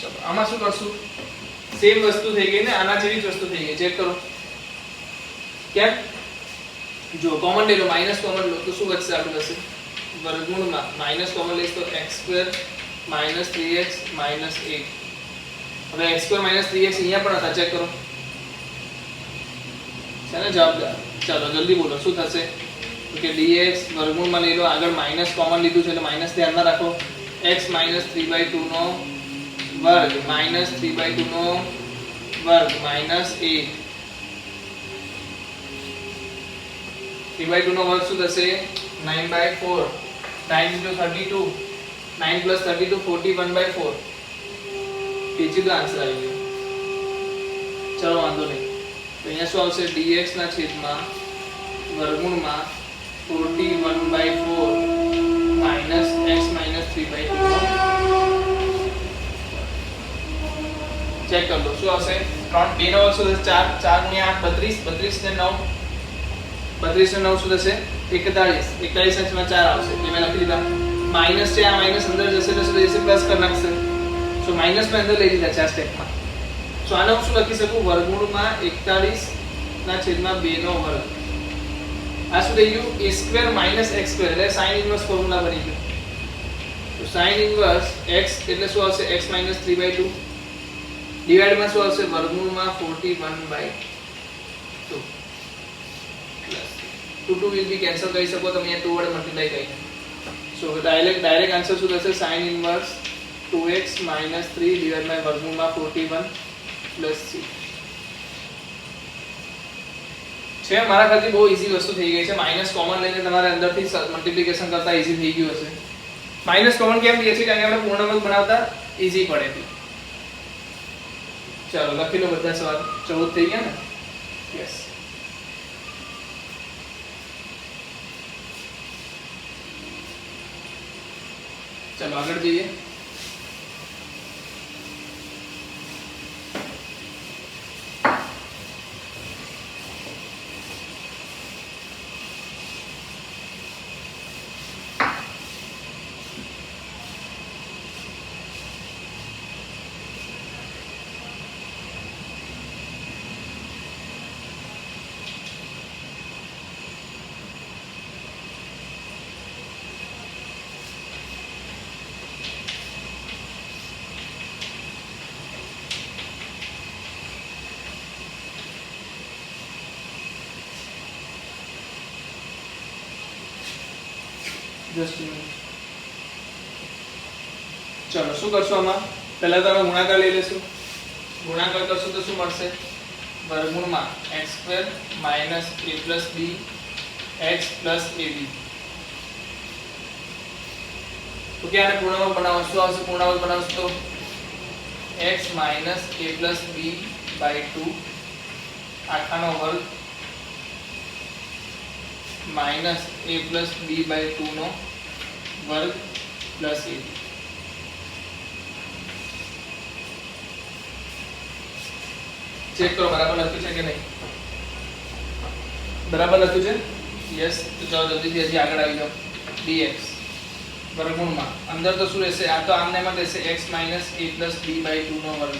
चलो આમાં શું કરશું સેમ વસ્તુ થઈ ગઈ ને આના જેવી જ વસ્તુ થઈ ગઈ ચેક કરો કેમ જો કોમન લઈ લો માઈનસ કોમન લો તો શું બચશે આપણું પાસે વર્ગમૂળમાં માઈનસ કોમન લઈશ તો x2 - 3x - 8 હવે x2 - 3x અહીંયા પણ હતા ચેક કરો છે ને જવાબ ચાલો જલ્દી બોલો શું થશે તો કે dx વર્ગમૂળમાં લઈ લો આગળ માઈનસ કોમન લીધું છે એટલે માઈનસ ધ્યાનમાં રાખો x - 3/2 નો વર્ગ - 3/2 નો વર્ગ -8 3/2 નો વર્ગ શું થશે 9/4 9 * 32 9 + 32 41/4 પેચીદો આન્સર આવી ગયો ચલો વાંધો નહીં તો અહીંયા શું આવશે dx ના છેદમાં વર્ગમૂળમાં 41/4 minus x minus 3/2 ચેક કર લો શું આવશે 3 2 નો વર્ગ શું થશે 4 4 * 8 32 32 ને 9 32 ને 9 શું થશે 41 41 માં 4 આવશે એટલે મેં લખી દીધા માઈનસ છે આ માઈનસ અંદર જશે એટલે શું થશે પ્લસ કરી નાખશે સો માઈનસ માં અંદર લઈ લીધા છે આ સ્ટેપમાં સો આને હું શું લખી શકું વર્ગમૂળમાં 41 ના છેદમાં 2 નો વર્ગ આ શું થઈ ગયું a square minus x square એટલે sin ઇન્વર્સ ફોર્મ્યુલા બની ગયો તો sin ઇન્વર્સ x એટલે શું આવશે x minus 3/2 ડિવાઇડ માં શું આવશે વર્ગમૂળમાં 41/2 પ્લસ 2 will be cancel કરી શકો તમે અહીંયા 2 વડે મલ્ટીપ્લાય કરીને સો ડાયરેક્ટ આન્સર શું થશે sin inverse 2x minus 3 divide by વર્ગમૂળમાં 41 પ્લસ c છે મારા ખાતે બહુ ઈઝી વસ્તુ થઈ ગઈ છે માઈનસ કોમન લઈને તમારે અંદરથી મલ્ટીપ્લિકેશન કરતા ઈઝી થઈ ગયું હશે માઈનસ કોમન કેમ લઈએ છીએ કારણ કે આપણે પૂર્ણાંક બનાવતા ઈઝી પડે છે ચાલો લખી લો બધા સવાલ 14 થઈ ગયા ને યસ ચાલો આગળ જઈએ જસ્ટ ચલો શું કરશું આમાં પહેલા તો અમે ગુણાકાર લઈ લેશું ગુણાકાર કરશું તો શું મળશે વર્ગમૂળમાં x² - a + b x + ab તો કે આને પૂર્ણાંક બનાવવા શું આવશે પૂર્ણાંક બનાવશું તો x - a + b/2 આખાનો વર્ગ minus a plus b/2 નો વર્ગ પ્લસ a ચેક કરો બરાબર લખ્યું છે કે નહીં બરાબર લખ્યું છે યસ તો ચાલો જલ્દીથી હજી આગળ આવી જાઓ dx વર્ગમૂળમાં અંદર તો શું રહેશે આ તો આમને એમાં રહેશે x - a + b/2 નો વર્ગ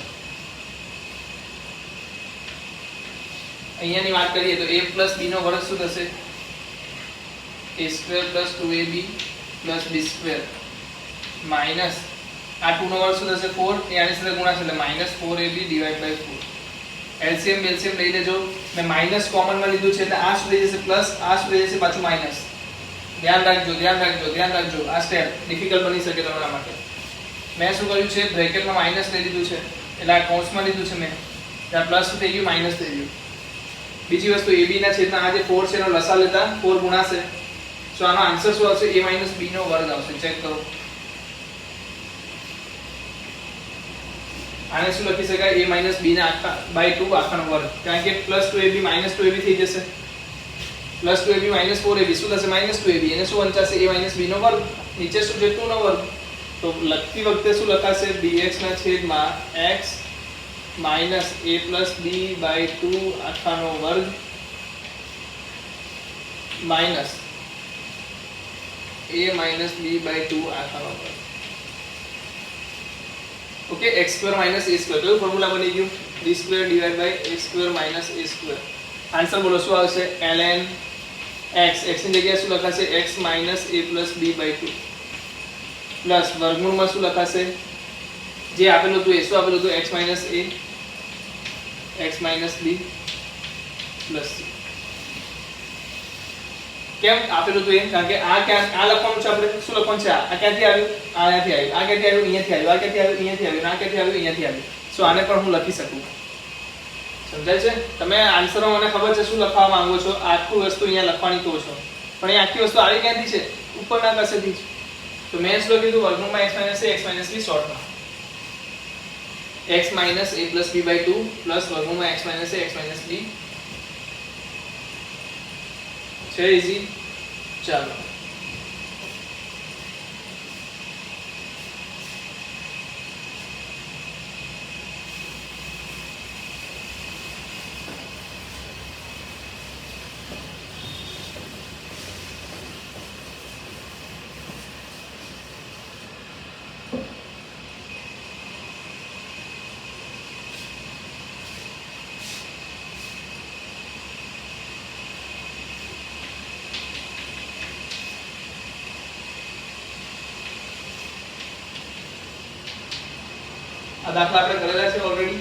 અહીંયાની વાત કરીએ તો a + b નો વર્ગ શું થશે a² + 2ab + b² માઈનસ આ 2 નો વર્ગ શું થશે 4 એ આની સાથે ગુણાશે એટલે -4ab / 4 એલસીએમ બેલસીએમ લઈ લેજો મેં માઈનસ કોમન માં લીધું છે એટલે આ શું થઈ જશે પ્લસ આ શું થઈ જશે પાછું માઈનસ ધ્યાન રાખજો આ સ્ટેપ ડિફિકલ્ટ બની શકે તમારા માટે મેં શું કર્યું છે બ્રેકેટમાં માઈનસ લઈ લીધું છે એટલે આ કૌંસમાં લીધું છે મેં ત્યાં પ્લસ થઈ ગયું માઈનસ થઈ ગયું બીજી વસ્તુ ab ના છેદમાં આ જે 4 છે એનો લસા લેતા 4 ગુણાશે. સો આનો આન્સર શું આવશે? a b નો વર્ગ આવશે. ચેક કરો. આને શું લખી શકાય? a b ના આખા બાય 2 આખાનો વર્ગ, કારણ કે +2ab -2ab થઈ જશે. +2ab -4ab શું થશે? -2ab. એને શું વંચાશે? a b નો વર્ગ. નીચે શું છે? 2 નો વર્ગ. તો લખતી વખતે શું લખાશે? bx ના છેદમાં x minus a plus b by 2 આખાનો વર્ગ minus a minus b by 2 આખાનો વર્ગ. Okay, x square minus a square. તો ફોર્મ્યુલા બની ગયું b square divide by x square minus a square. Answer બોલો શું આવશે? ln x. x ની જગ્યાએ શું લખાશે? x minus a plus b by 2 plus વર્ગમૂળમાં શું લખાશે? જે આપેલું હતું એ શું આપેલું હતું? x minus a x minus b plus c. કેમ આપેલું હતું એ? કારણ કે આ લખવાનું છે. આપણે શું લખવાનું છે? આ ક્યાંથી આવ્યું? આયાથી આવ્યું. આ ક્યાંથી આવ્યું? અહીંયાથી આવ્યું. આ ક્યાંથી આવ્યું? અહીંયાથી આવ્યું. આ ક્યાંથી આવ્યું? અહીંયાથી આવ્યું. સો આને પણ હું લખી શકું. સમજાય છે? તમે આન્સરમાં મને ખબર છે શું લખવા માંગો છો. આખી વસ્તુ અહીંયા લખવાની તો છો, પણ એ આખી વસ્તુ આવી ક્યાંથી છે? ઉપરના કસેથી છે. તો મેં શું કીધું? વર્ગમૂળમાં x minus a x minus b શોર્ટમાં x minus a plus b by 2 plus વર્ગમૂળમાં x minus a x minus b છે. ઈઝી. ચાલો આ દાખલા આપણે કરેલા છે ઓલરેડી.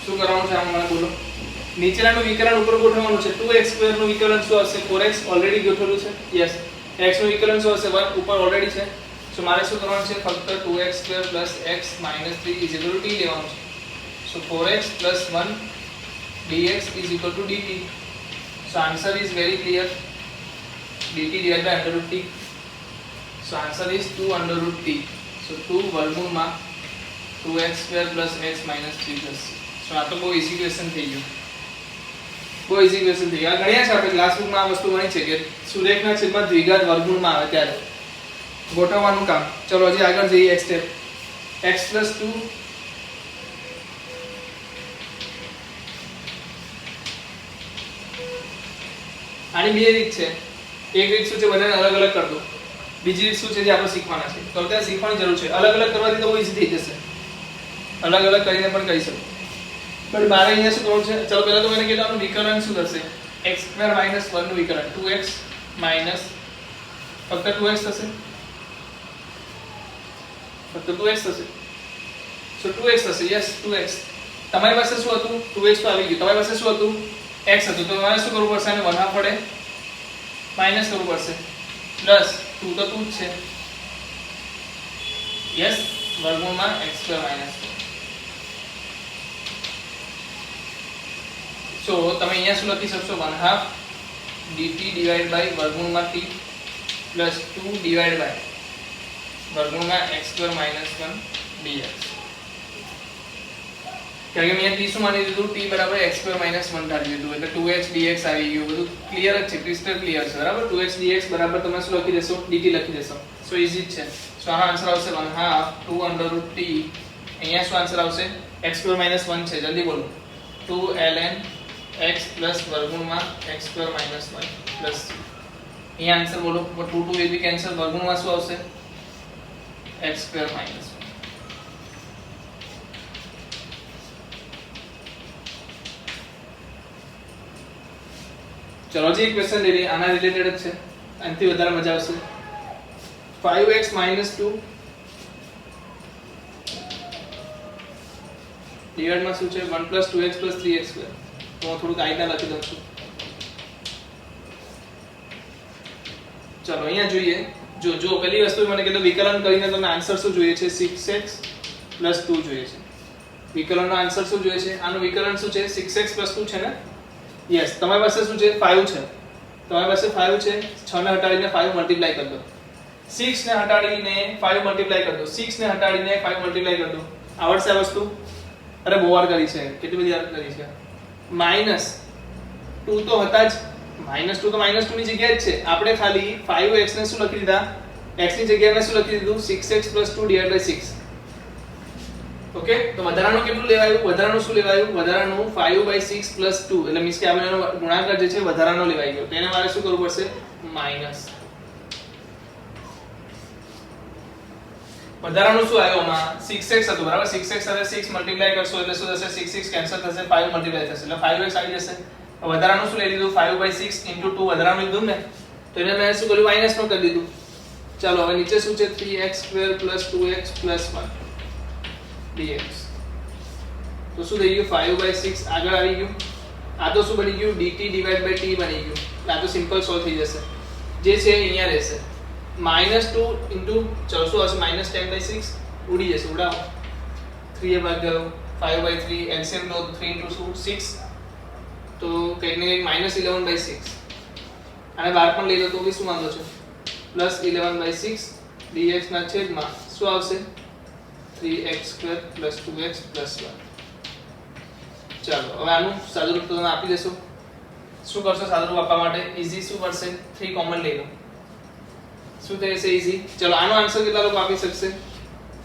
શું કરવાનું છે? આમ મને બોલો. નીચેનાનું વિકલન ઉપર ગોઠવવાનું છે. 2x² નું વિકલન શું હશે? 4x ઓલરેડી ગોઠવેલું છે. યસ. x નું વિકલન શું હશે? 1 ઉપર ઓલરેડી છે. સો મારે શું કરવાનું છે? ફક્ત 2x² + x - 3 = t લેવાનું છે. સો 4x + 1 dx = dt. So answer is very clear. dt / √t. So answer is 2 √t. So 2 વર્ગમૂળમાં 2x² + x - 3 થશે. સો આ તો બહુ ઈઝી ક્વેશ્ચન થઈ ગયો. બહુ ઈઝી ક્વેશ્ચન થઈ ગયો. આ ગણ્યા છે આપણે ક્લાસબુકમાં. આ વસ્તુ ગણી છે કે સુરેખના છેદમાં દ્વિઘાત વર્ગમૂળમાં આવે ત્યારે ગોઠવવાનું કામ. ચલો હજી આગળ જઈએ. એક સ્ટેપ. x + 2 આની બે રીત છે. એક રીત શું છે? બધાને અલગ અલગ કરી દો. બીજી રીત શું છે જે આપણે શીખવાના છે? તો અત્યારે શીખવાની જરૂર છે. અલગ અલગ કરવાથી તો બહુ ઈઝી થઈ જશે. અલગ અલગ કરીને પણ કરી શકો. પણ મારે અહીંયા શું કરવું છે? ચલો પહેલા તો મને કહેતો આનું વિકલન શું થશે? x² - 1 નું વિકલન 2x માઈનસ ફક્ત 2x થશે. ફક્ત 2x થશે. સો 2x થશે. Yes 2x. તમારી પાસે શું હતું? 2x તો આવી ગયું. તમારી પાસે શું હતું? x હતું. તો તમારે શું કરવું પડશે? આને 1/2 વડે માઈનસ કરવું પડશે. પ્લસ 2 તો 2 જ છે. યસ. વર્ગમૂળમાં x² - 1. સો તમે અહીંયા શું લખી શકશો? 1/2 dt / વર્ગમૂળમાં t પ્લસ 2 ડિવાઇડ બાય વર્ગમૂળમાં x² - 1 dx. કારણ કે મેં t શું માની લીધું? t બરાબર x² - 1 ધારી લીધું. એટલે 2x dx આવી ગયું. બધું ક્લિયર જ છે. ક્રિસ્ટલ ક્લિયર છે. બરાબર. 2x dx બરાબર તમે શું લખી દેશો? dt લખી દેશો. સો ઈઝી જ છે. સો આનો આન્સર આવશે 1/2 2 √t. અહીંયા શું આન્સર આવશે? x² - 1 છે. જલ્દી બોલો. 2 ln x પ્લસ વર્ગમૂળમાં x² - 1 પ્લસ c. અહીંયા આન્સર બોલો. 2 2 એ બી કેન્સલ. વર્ગમૂળમાં શું આવશે? x² - 1. ચલો હજી એક ક્વેશ્ચન લઈ લઈએ. આના રિલેટેડ જ છે. આનાથી વધારે મજા આવશે. 5x - 2 ડિવાઇડમાં શું છે? 1 + 2x + 3x². તો હું થોડુંક આઈડિયા લખી દઉં છું. ચલો અહીંયા જોઈએ. જો પહેલી વસ્તુ મને કીધું વિકલન કરીને તમને આન્સર શું જોઈએ છે? 6x + 2 જોઈએ છે. વિકલનનો આન્સર શું જોઈએ છે? આનું વિકલન શું છે? 6x + 2 છે ને? યસ. તમારી પાસે શું છે? 5 છે. તમારી પાસે 5 છે. 6 ને હટાડીને 5 મલ્ટીપ્લાય કરી દો. 6 ને હટાડીને 5 મલ્ટીપ્લાય કરી દો. 6 ને હટાડીને 5 મલ્ટીપ્લાય કરી દો. આવડશે આ વસ્તુ? અરે બહુ વાર કરી છે. કેટલી બધી વાર કરી છે. -2 તો હતા જ. -2 તો -2 ની જગ્યાએ જ છે. આપણે ખાલી 5x ને શું લખી દીધા? x ની જગ્યાએ મેં શું લખી દીધું? 6x + 2 / 6. ઓકે, તો વધારાનું કેટલું લેવાયું? વધારાનું શું લેવાયું? વધારાનું 5/6 + 2 એટલે મીન્સ કે આપણે એનો ગુણાકાર જે છે વધારાનો લેવાઈ ગયો. તેને મારે શું કરવું પડશે? માઈનસ. વધારાનું શું આવ્યું આમાં? 6x હતું બરાબર. 6x સાથે 6 મલ્ટીપ્લાય કરશો એટલે શું થશે? 6 કેન્સલ થશે, 5 મલ્ટીપ્લાય થશે એટલે 5x આવી જશે. વધારાનું શું લઈ લીધું? 5/6 * 2 વધારાનું લીધું ને, તો એને મેં શું કર્યું? માઈનસ માં કરી દીધું. ચાલો હવે નીચે શું છે? 3x² + 2x + 1 dx. તો શું થઈ ગયું? 5/6 આગળ આવી ગયું. આ તો શું બની ગયું? dt / t બની ગયું. આ તો સિમ્પલ સોલ્વ થઈ જશે. જે છે અહીંયા રહેશે. -2 * ચાલો શું હશે? -10/6 ઉડી જશે. ઉડાવો. 3 એ ભાગ ગયો. 5/3 એલસીએમ લો. 3 * 2 6 તો કંઈક ને કંઈક -11/6. આને બહાર પણ લઈ લો તો બી શું વાંધો છે? +11/6 dx ના છેદમાં શું આવશે? 3x² + 2x + 1. ચાલો હવે આનું સાદુરૂપ તો તમે આપી દેશો. શું કરશો સાદુરૂપ આપવા માટે? ઈઝી શું કરશે? 3 કોમન લઈ લો. શું થઈ જશે? ઈઝી. ચાલો આનો આન્સર કેટલા લોકો આપી શકશે?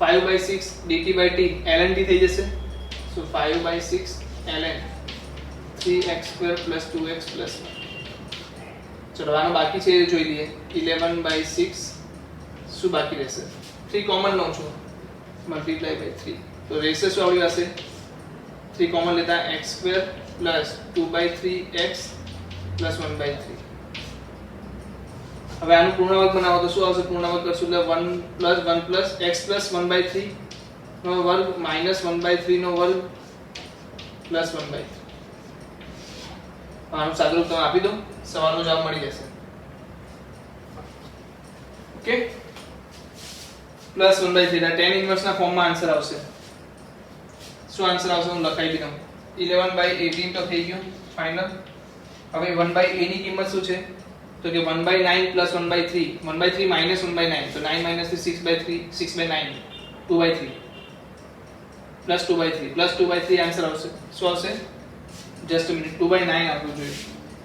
5/6 dt/t ln t થઈ જશે. સો 5/6 ln 3x² + 2x + 1. ચલો આનો બાકી છે એ જોઈ લઈએ. 11/6 શું બાકી રહેશે? 3 કોમન લઉં છું × 3 તો રહેશે શું આપણી પાસે? 3 કોમન લેતા x² + 2/3x + 1/3. હવે આનું પૂર્ણ વર્ગ બનાવો તો શું આવશે? પૂર્ણ વર્ગ કરશું એટલે 1 + 1 + x + 1/3 નો વર્ગ -1/3 નો વર્ગ + 1/3. આનું સાદુરૂપ તમે આપી દો, સવાલનો જવાબ મળી જશે. ઓકે, +1/3 ના tan ઇન્વર્સ ના ફોર્મમાં આન્સર આવશે. શું આન્સર આવશે? હું લખાઈ દઉં. 11/18 તો થઈ ગયું ફાઇનલ. હવે 1/a ની કિંમત શું છે? તો કે 1/9 + 1/3. 1/3 - 1/9 તો 9 - 3 6/3 6/9 2/3 +2/3 +2/3 આન્સર આવશે. શું આવશે? Just a minute. 2/9 આવવું જોઈએ.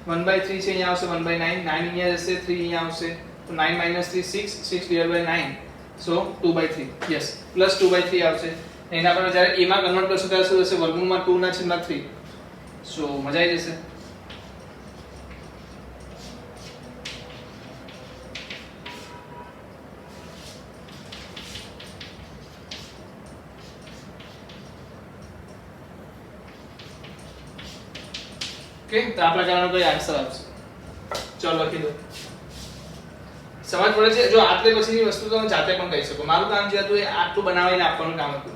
1/3 છે અહીંયા આવશે 1/9. 9 અહીંયા જશે, 3 અહીંયા આવશે તો 9 - 3 6 6/9 સો 2/3. યસ, +2/3 આવશે. એના પર જ્યારે a માં કન્વર્ટ કરશો ત્યારે શું થશે? વર્ગમૂળમાં 2/3. સો મજા આવી જશે. ઓકે, તો આ પ્રકારનો કોઈ આન્સર આવશે. ચાલો લખી દો. સમજ પડે છે? જો આટલે પછીની વસ્તુ તમે જાતે પણ કહી શકો. મારું કામ જે હતું એ આટલું બનાવીને આપવાનું કામ હતું.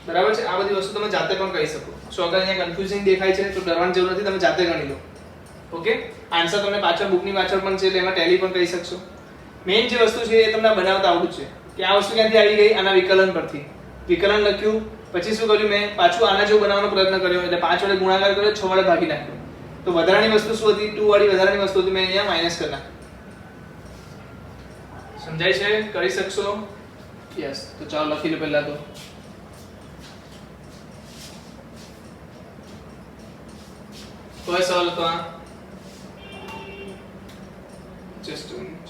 બરાબર છે? આ બધી વસ્તુ તમે જાતે પણ કહી શકો. સો અગર અહીંયા કન્ફ્યુઝિંગ દેખાય છે તો ડરવાની જરૂર નથી, તમે જાતે ગણી લો. ઓકે, આન્સર તમને પાછળ બુકની પાછળ પણ છે એટલે એમાં ટેલી પણ કહી શકશો. મેઇન જે વસ્તુ છે એ તમને બનાવતા આવડું છે કે આ વસ્તુ ક્યાંથી આવી ગઈ? આના વિકલન પરથી. વિકલન લખ્યું પછી શું કર્યું મેં? પાછું આના જેવું બનાવવાનો પ્રયત્ન કર્યો એટલે 5 વડે ગુણાકાર કર્યો, 6 વડે ભાગી નાખ્યો. તો વધારાની વસ્તુ શું હતી? 2 વાળી વધારાની વસ્તુ હતી, મેં અહીંયા માઈનસ કરી નાખી. સમજાય છે? કરી શકશો? યસ. તો ચાલો લખી લો પહેલા તો. કોઈ સવાલ હતો? આ જસ્ટ અ મિનિટ.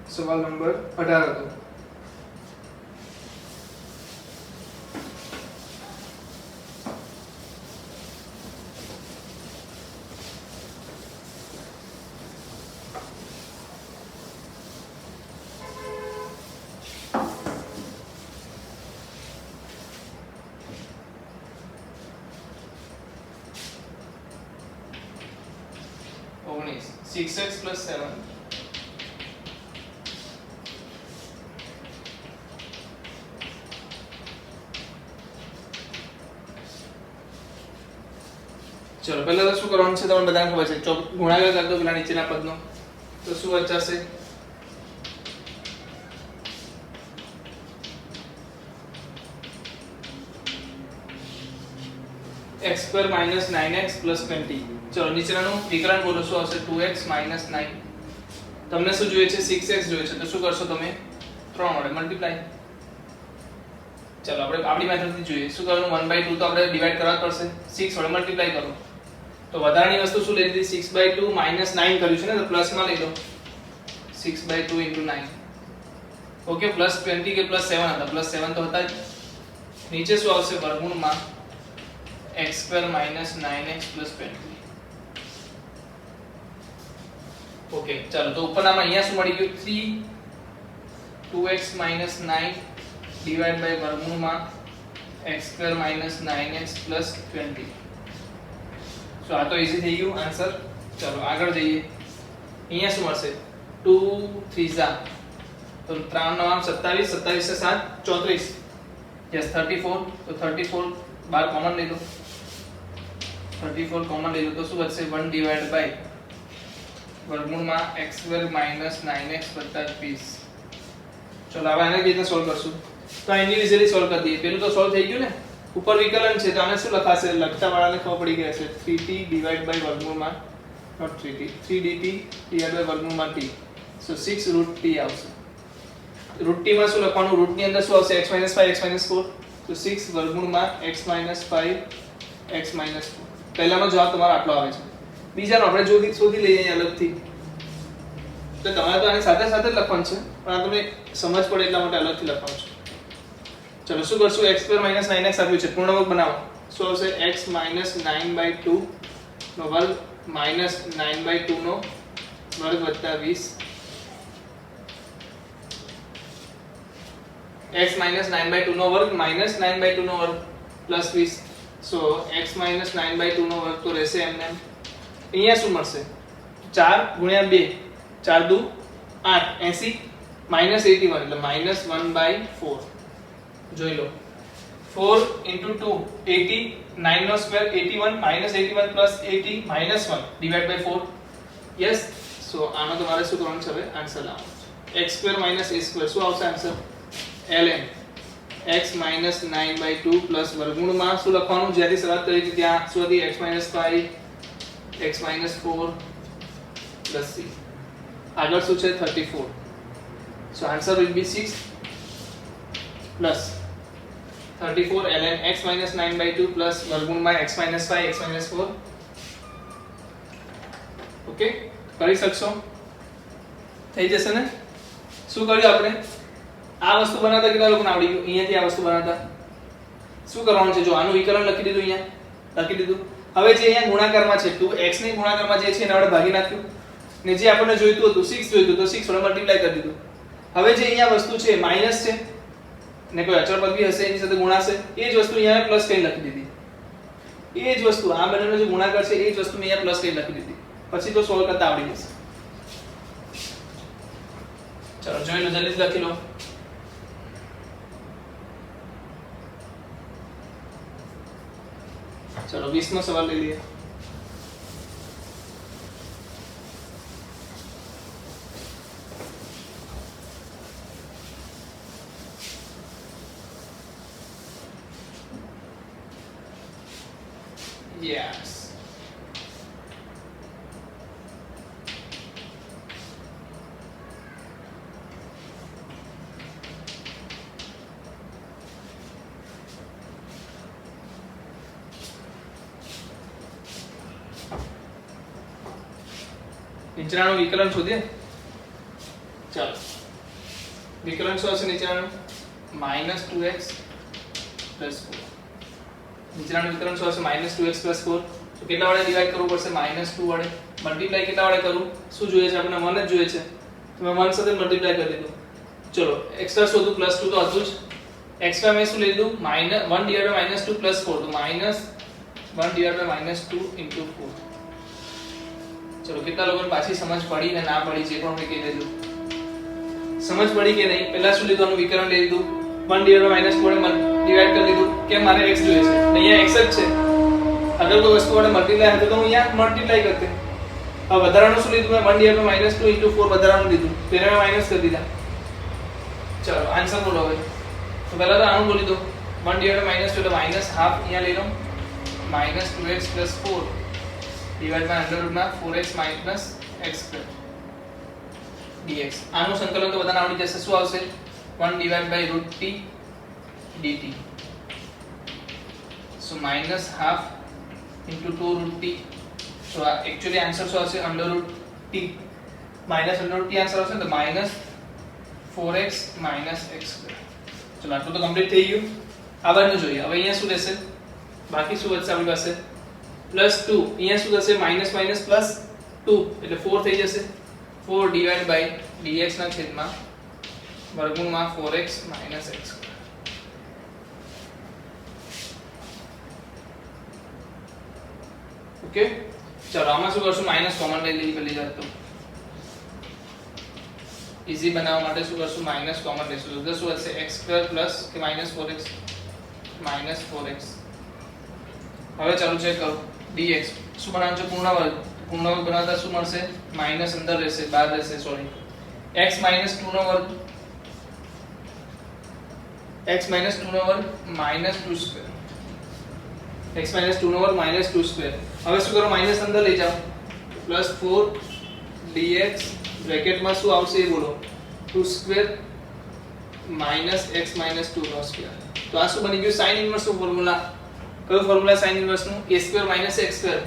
સવાલ નંબર 18 હતો. Onis 6x + 7. ચલો પહેલા તો શું કરવાનું છે તમને બધાને ખબર છે. ગુણાકાર કરી દો પેલા નીચેના પદનો તો શું વચાશે? x square minus 9x plus 20. ચલો નીચેનાનું વિકલન બોલો શું આવશે 2x માઇનસ 9. તમને શું જોઈએ છે 6x જોઈએ છે તો શું કરશો તમે 3 વડે મલ્ટીપ્લાય. ચલો આપણે આપણી મેથડથી જોઈએ શું કરવાનું 1/2 તો આપણે ડિવાઈડ કરવા પડશે 6 વડે મલ્ટીપ્લાય કરો તો વધારાની વસ્તુ શું લઈ લીધી 6/2 માઇનસ 9 કર્યું છે ને તો પ્લસ માં લઈ લો 6/2 into 9. ઓકે પ્લસ 20 કે પ્લસ 7 હતા પ્લસ 7 તો હતા જ. નીચે શું આવશે વર્ગમૂળમાં x square minus 9x plus 20. Okay ચાલો તો ઉપરનામાં અહીંયા શું મળી ગયું 3 2x માઇનસ 9 ડિવાઈડ બાય વર્ગમૂળમાં x square minus 9x plus 20. સો આ તો ઈઝી થઈ ગયું આન્સર. ચાલો આગળ જઈએ. અહીંયા શું મળશે 2 3 જા તો 3 9 27 27 से 7 34 यस 34 तो 34 बार कॉमन ले लो 34 कॉमन ले लो तो શું બચશે 1 ડિવાઇડ બાય વર્ગમૂળમાં x સ્ક્વેર માઇનસ 9x 20. ચલો હવે આને કેવી રીતે સોલ્વ કરશું તો ઇન્ડિવિડ્યુઅલી સોલ્વ કરી દઈએ. પેલું તો સોલ્વ થઈ ગયું ને ઉપર વિકલન છે તો આને શું લખાશે લખતા વાળાને ખબર પડી ગઈ હશે 3t ડિવાઇડ બાય વર્ગમૂળમાં not 3t 3dt divide by વર્ગમૂળમાં t so 6 રૂટ t આવશે. રૂટ t માં શું લખવાનું રૂટ ની અંદર શું આવશે x 5 x 4 તો 6 વર્ગમૂળમાં x 5 x 4. પહેલાનો જવાબ તમારો આટલો આવે છે. બીજાનો આપણે શોધી લઈએ અહીં અલગથી તો તમારે તો આની સાથે સાથે જ લખવાનું છે પણ આ તમને સમજ પડે એટલા માટે અલગથી લખવાનું છે. ચલો શું કરશું x સ્ક્વેર માઇનસ 9x આપ્યું છે પૂર્ણાંક બનાવો શું આવશે x માઇનસ 9/2 નો વર્ગ માઇનસ 9/2 નો વર્ગ વત્તા 20 x minus 9/2 નો વર્ગ minus 9/2 નો વર્ગ plus 20 so x minus 9/2 નો વર્ગ તો રહેશે એમને. અહીંયા શું મળશે 4 ગુણ્યા 2 4 દુ 8 80 minus 81 એટલે minus 1/4 જોઈ લો 4 into 2 80 9 no square 81 minus 81 plus 80 minus 1 divide by 4 yes so આનો તમારે શું કરવાનું છે હવે આન્સર લાવવાનો x square minus a square શું આવશે answer ln x minus 9/2 plus વર્ગમૂળમાં શું લખવાનું જ્યાંથી શરૂઆત કરી હતી ત્યાં સુધી x minus 5 x minus 4 plus c આગળ શું છે 34 so answer will be 6 plus 34 ln x minus 9/2 plus વર્ગમૂળમાં x minus 5 x minus 4 okay કરી શકશો થઈ જશે ને. શું કર્યું આપણે આ વસ્તુ બનાવતા કેટલા લોકોને આવડી ગયું અહીંયાથી આ વસ્તુ બનાવતા શું કરવાનું છે જો આનું વિકલન લખી દીધું અહીંયા લખી દીધું. હવે જે અહીંયા ગુણાકારમાં છે 2x ની ગુણાકારમાં જે છે એના વડે ભાગી નાખ્યું ને જે આપણને જોઈતું હતું 6 જોઈતું તો 6 વડે મલ્ટીપ્લાય કરી દીધું. હવે જે અહીંયા વસ્તુ છે માઈનસ છે ને કોઈ અચળ પદ બી હશે એની સાથે ગુણાશે એ જ વસ્તુ અહીંયા પ્લસ કરીને લખી દીધી. એ જ વસ્તુ આ બંનેનો જે ગુણાકાર છે એ જ વસ્તુ મેં અહીંયા પ્લસ કરીને લખી દીધી. પછી તો સોલ્વ કરતા આવડી જશે. ચલો જોઈ લો જલ્દી લખી લો. चलो 20वां सवाल ले लिए. यस નીચેનાનું વિકલન શોધીએ. ચાલો વિકલન શું હશે નીચેનાનું -2x + 4. નીચેનાનું વિકલન શું હશે -2x + 4 તો કેટલા વડે ડિવાઈડ કરવું પડશે -2 વડે મલ્ટીપ્લાય કેટલા વડે કરું શું જોઈએ છે આપણને 1 જ જોઈએ છે તો મેં 1 સાથે મલ્ટીપ્લાય કરી દીધું. ચલો એક્સ્ટ્રા શોધું +2 તો હતું જ એક્સ્ટ્રા મેં શું લઈ લીધું -1 / -2 + 4 તો -1 / -2 * 4. चलो कितना लोगों ने पाછી समझ पड़ी ને ના પડી જે પણ મેં કહી દેજો સમજ પડી કે નહીં. પહેલા શું લીધું આનું વિકલન લઈ લીધું 1 / -4 વડે ડિવાઈડ કરી દીધું કે મારે x જોઈએ છે અહીંયા x જ છે અગર કોઈ વસ્તુ વડે મલ્ટીપ્લાય હતો તો હું અહીંયા મલ્ટીપ્લાય કરતે. હવે વધારાનું શું લીધું મેં 1 / -2 * 4 વધારાનું લીધું તેને મેં માઈનસ કરી દીધા. ચલો આન્સર બોલો હવે તો પહેલા તો આનું બોલી દો 1 / -2 એટલે -1/2 અહીંયા લઈ લો minus 2x plus 4 divide by under રૂટમાં 4x minus x square dx. આનું સંકલન તો બધાને આવડી જશે. શું આવશે? 1 divide by root t dt. So minus half into 2 root t. So actually answer શું આવશે? Under root t minus under root t answer આવશે તો minus 4x minus x square. ચલો આટલું તો કમ્પ્લીટ થઈ ગયું. આગળનું જોઈએ. હવે અહીંયા શું રહેશે? બાકી શું વધશે આપણી પાસે? પ્લસ 2. અહીંયા શું થશે? માઇનસ માઇનસ પ્લસ 2 એટલે 4 થઈ જશે. 4 ડિવાઇડ બાય dx ના છેદમાં વર્ગમૂળમાં 4x minus x square. Okay, ચલો આમાં શું કરશું? માઇનસ કોમન લઈ લઈએ પેલી જાત. તો ઈઝી બનાવવા માટે શું કરશું? માઇનસ કોમન લઈશું. તો શું હશે? x સ્ક્વેર પ્લસ કે માઇનસ 4x માઇનસ 4x. હવે ચાલુ ચેક કરો. dx શું બનાવવાનું છે? પૂર્ણ વર્ગ. પૂર્ણ વર્ગ બનાવતા શું મળશે? માઇનસ અંદર રહેશે, બહાર રહેશે, સોરી. x માઇનસ 2 નો વર્ગ, x માઇનસ 2 નો વર્ગ માઇનસ 2 સ્ક્વેર, x માઇનસ 2 નો વર્ગ માઇનસ 2 સ્ક્વેર. હવે શું કરો? માઇનસ અંદર લઈ જાઓ. પ્લસ 4 dx બ્રેકેટમાં શું આવશે એ બોલો? 2 સ્ક્વેર માઇનસ x માઇનસ 2 નો સ્ક્વેર. તો આ શું બની ગયું? સાઇન ઇન્વર્સ નું ફોર્મ્યુલા. કયો ફોર્મ્યુલા સાઇન ઇન્વર્સ નું? a square minus x square.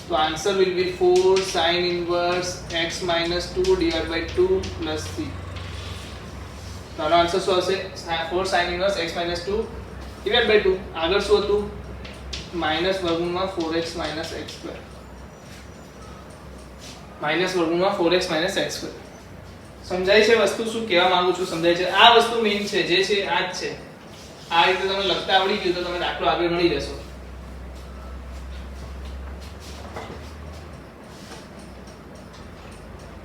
તો answer will be 4 sin inverse x minus 2 divided by 2 plus 3. તો આનો આન્સર શું આવશે? 4 sin inverse x minus 2 divided by 2. આગળ શું હતું? માઇનસ વર્ગમૂળમાં 4x minus x square. Minus વર્ગમૂળમાં 4x minus x સ્ક્વેર. સમજાય છે વસ્તુ? શું કહેવા માંગુ છું સમજાય છે? આ વસ્તુ મેઇન છે, જે છે આ જ છે. આ રીતે તમે લખતા આવડી ગયું તો તમે દાખલો આગળ ગણી લેશો.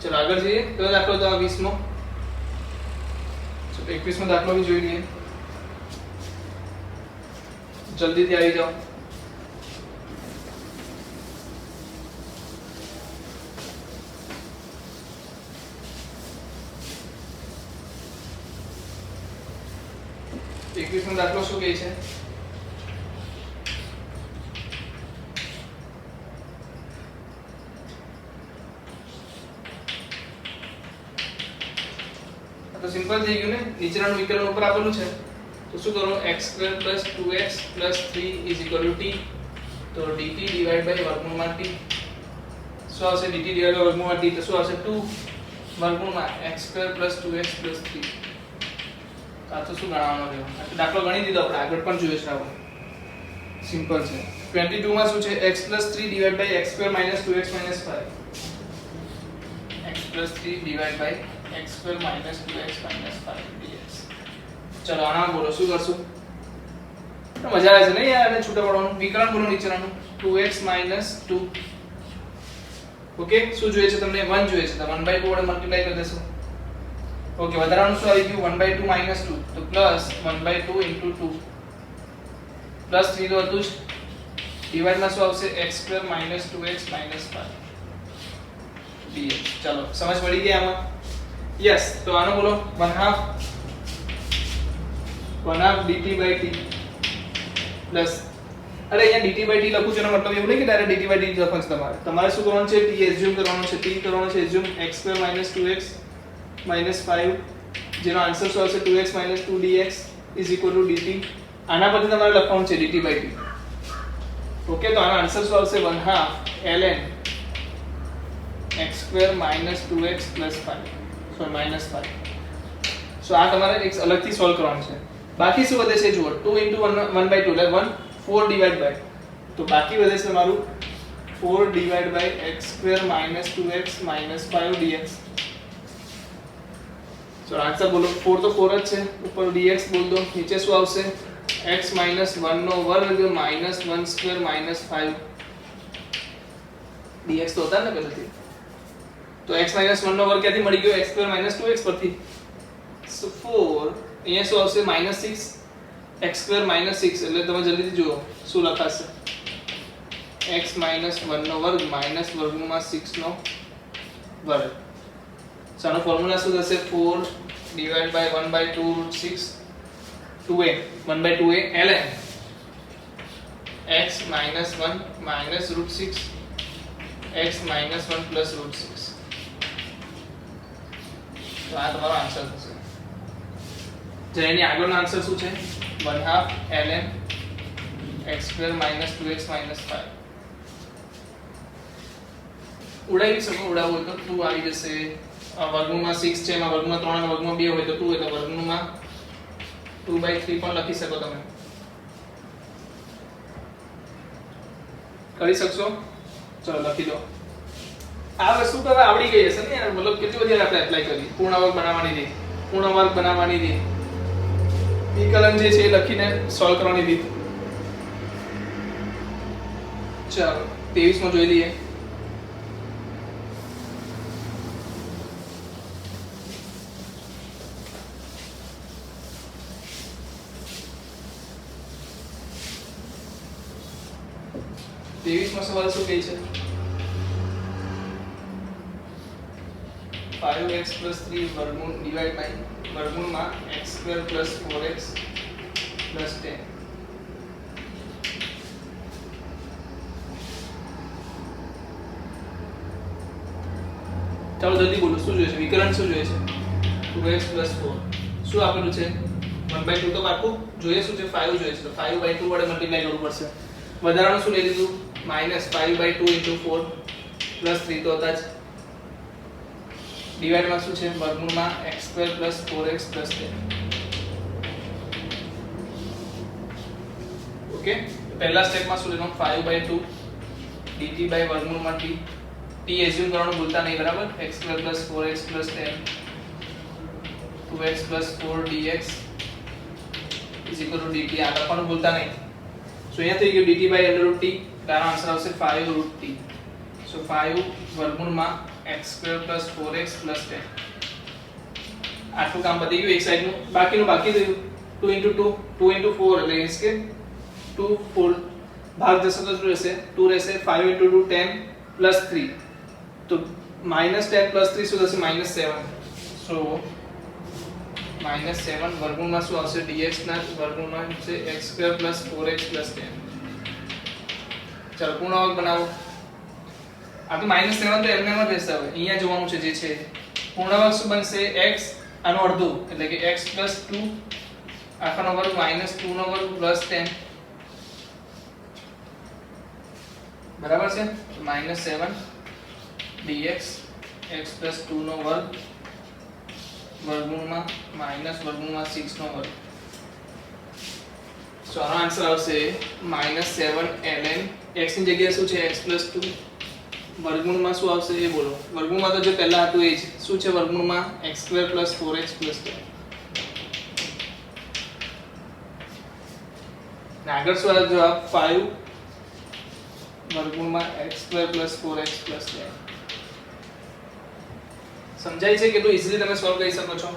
ચલો આગળ જઈએ. કયો દાખલો તો? 20 મો. ચલો 21 મો દાખલો બી જોઈ લઈએ. જલ્દીથી આવી જાઓ. એકવીસમો દાખલો શું કહે છે? તો સિમ્પલ થઈ ગયું ને. નીચેનાનું વિકલન ઉપર આપેલું છે તો શું કરો? x² + 2x + 3 = t. તો dt ડિવાઇડ બાય વર્ગમૂળમાં t. શું આવશે? dt ડિવાઇડ બાય વર્ગમૂળમાં t તો શું આવશે? 2 વર્ગમૂળમાં x² + 2x + 3. આ તો શું ગણવાનું રહ્યું? આ દાખલો ગણી દીધો આપણે, આગળ પણ જોયો છે આપણે. સિમ્પલ છે. 22 માં શું છે? x + 3 divide by x² - 2x - 5. x + 3 divide by x² - 2x - 5 dx. ચલો આના બોલો શું કરશું? તો મજા આવે છે ને યાર, આને છૂટા પાડવાનું. વિકલન બોલો નીચેનાનું. 2x - 2. ઓકે, શું જોઈએ છે તમને? 1 જોઈએ છે તો 1/2 વડે મલ્ટીપ્લાય કરી દેશો. ઓકે, વધારાનું શું આવી ગયું? 1/2 - 2 તો પ્લસ 1/2 * 2 પ્લસ 3 તો હતું જ. ડિવાઇડ માં શું આવશે? x² - 2x - 5 dx. ચલો સમજ પડી ગઈ આમાં? યસ. તો આનો બોલો 1/2 dt/t પ્લસ, અરે અહીંયા dt/t લખું છું એનો મતલબ એવું નહીં કે ડાયરેક્ટ dt/t લખવાનું છે. તમારે શું કરવાનું છે? t એઝ્યુમ કરવાનું છે. t કરવાનું છે એઝ્યુમ x² - 2x - 5 જેનો આન્સર શું આવશે? 2x - 2 dx = dt. આના પરથી તમારે લખવાનું છે dt/t. ઓકે, તો આનો આન્સર શું આવશે? 1/2 ln x² - 2x + 5 સો -5. સો આ તમારે એક અલગથી સોલ્વ કરવાનું છે. બાકી શું વધે છે જુઓ? 2 * 1/2 એટલે 1 4 ડિવાઇડ બાય, તો બાકી વધે છે તમારું 4 divide by x² - 2x - 5 dx. So answer બોલો. 4 તો 4 જ છે, ઉપર dx બોલ દો. નીચે શું આવશે? x - 1 નો વર્ગ - 1² - 5 dx તો હતા ને પહેલેથી. તો x - 1 નો વર્ગ ક્યાંથી મળી ગયો? x² - 2x પરથી. સો 4 અહીંયા શું આવશે? -6 x² - 6 એટલે તમે જલ્દીથી જુઓ શું લખાશે? x - 1 નો વર્ગ - વર્ગમૂળમાં 6 નો વર્ગ. સો આનો ફોર્મ્યુલા શું થશે? 4 divide by 1/2 √6 2a 1/2a ln x minus 1 minus root 6 x minus 1 plus root 6. તો આ તમારો આન્સર થશે. જે એની આગળનો આન્સર શું છે? 1/2 ln x square minus 2x minus 5. ઉડાવી શકો, ઉડાવવું હોય તો 2 આવી જશે. વર્ગમૂળમાં 6 છે, એમાં વર્ગમૂળમાં 3 અને વર્ગમૂળમાં 2 હોય તો 2 એટલે વર્ગમૂળમાં 2/3 પણ લખી શકો તમે. કરી શકશો? ચલો લખી દો. આ વસ્તુ તો હવે આવડી ગઈ હશે ને યાર, મતલબ કેટલી બધી આપણે એપ્લાય કરી. પૂર્ણ વર્ગ બનાવવાની રીત, પૂર્ણ વર્ગ બનાવવાની રીત, વિકલન જે છે એ લખીને સોલ્વ કરવાની રીત. ચાલો 23 માં જોઈ લઈએ. સવાલ શું કહે છે? 5x + 3 વર્ગમૂળ ડિવાઇડ બાય વર્ગમૂળમાં x² + 4x + 10. ચાલો જલ્દી બોલો, શું જોઈએ છે? વિકલન શું જોઈએ છે? 2x + 4. શું આપેલું છે? 1/2 તો પાકું જોઈએ. શું છે? 5 જોઈએ છે, તો 5/2 વડે મલ્ટીપ્લાય કરવું પડશે. વધારાનું શું લઈ લીધું? -5/2 * 4 + 3 તો હતા જ. ડિવાઇડમાં શું છે? વર્ગમૂળમાં x² + 4x + 10. ઓકે, પહેલા સ્ટેપમાં શું લેવાનું? 5/2 dt બાય વર્ગમૂળમાં t. t એઝ્યુમ કરવાનું ભૂલતા નહીં, બરાબર? x² + 4x + 10 2x + 4 dx = dt. આ લખવાનું ભૂલતા નહીં. સો અહીંયા થઈ ગયું dt / √t. તારો આન્સર આવશે 5 √t. સો 5 વર્ગમૂળમાં x² + 4x + 10. આટલું કામ પતી ગયું એક સાઈડનું. બાકીનું બાકી રહ્યું 2 * 2 2 * 4 એટલે મીન્સ કે 2 4 ભાગ જશે તો શું રહેશે? 2 રહેશે. 5 * 2 10 + 3 તો -10 + 3 શું થશે? -7. સો -7 વર્ગમૂળમાં શું આવશે? dx ના વર્ગમૂળમાં છે x² + 4x + 10. ચાલો પૂર્ણ વર્ગ બનાવો. આ તો -7 તો એમને એમ જ રહેશે. હવે અહીંયા જોવાનું છે જે છે પૂર્ણ વર્ગ શું બનશે? x આનો અડધો એટલે કે x + 2 આખાનો વર્ગ -2 નો વર્ગ + 10. બરાબર છે? -7 dx x + 2 નો વર્ગ વર્ગમૂળમાં વર્ગમૂળમાં 6 નો વર્ગ. સો આનો આન્સર આવશે -7 ln x ની જગ્યાએ શું છે? x + 2 વર્ગમૂળમાં શું આવશે એ બોલો. વર્ગમૂળમાં તો જે પહેલા હતું એ જ શું છે? વર્ગમૂળમાં x² + 4x + 10. ને આગળ શું આવે જવાબ? 5 વર્ગમૂળમાં x² + 4x + 10. સમજાય છે? કેટલું ઈઝીલી તમે સોલ્વ કરી શકો છો.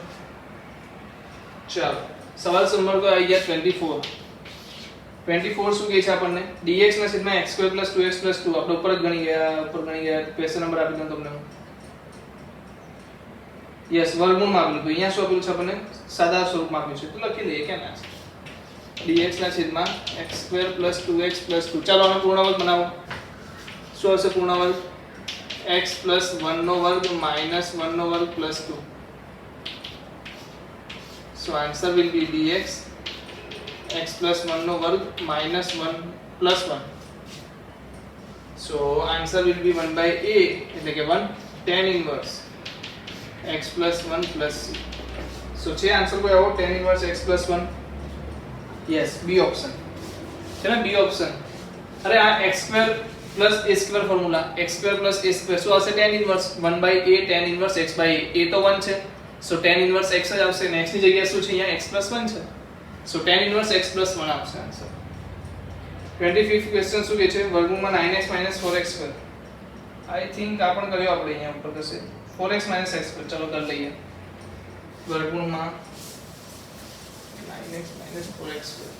ચાલો સવાલ નંબર તો આવી ગયા 24. 24 શું કહે છે આપણને? dx ના છેદમાં x² + 2x + 2. આપણે ઉપર જ ગણી ગયા ક્વેશ્ચન નંબર આપી દઉં તમને. યસ, વર્ગમૂળમાં આપેલું તો અહીંયા શું આપેલું છે આપણને? સાદા સ્વરૂપમાં આપ્યું છે, તો લખી દઈએ કે ના dx ના છેદમાં x² + 2x + 2. ચાલો આનો પૂર્ણ વર્ગ બનાવો. શું આવશે પૂર્ણ વર્ગ? x + 1 નો વર્ગ - 1 નો વર્ગ + 2. so answer will be dx x + 1 નો વર્ગ - 1 + 1. so answer will be 1/a એટલે કે 1 tan inverse x + 1 + c. so છે આન્સર કોઈ આવો tan inverse x + 1? yes, b option છે ને, b ઓપ્શન. અરે આ x² + a² formula x² + a² શું આવશે? tan inverse 1/a tan inverse x/a. a તો 1 છે, so tan inverse x જ આવશે ને x ની જગ્યાએ શું છે? અહીંયા x + 1 છે, so tan inverse x + 1 આવશે આન્સર. 25th ક્વેશ્ચન શું કહે છે? વર્ગમૂળમાં 9x - 4x². આઈ થિંક આ પણ કર્યો આપણે અહીંયા ઉપર થશે 4x - x². ચલો કરી લઈએ. વર્ગમૂળમાં 9x - 4x².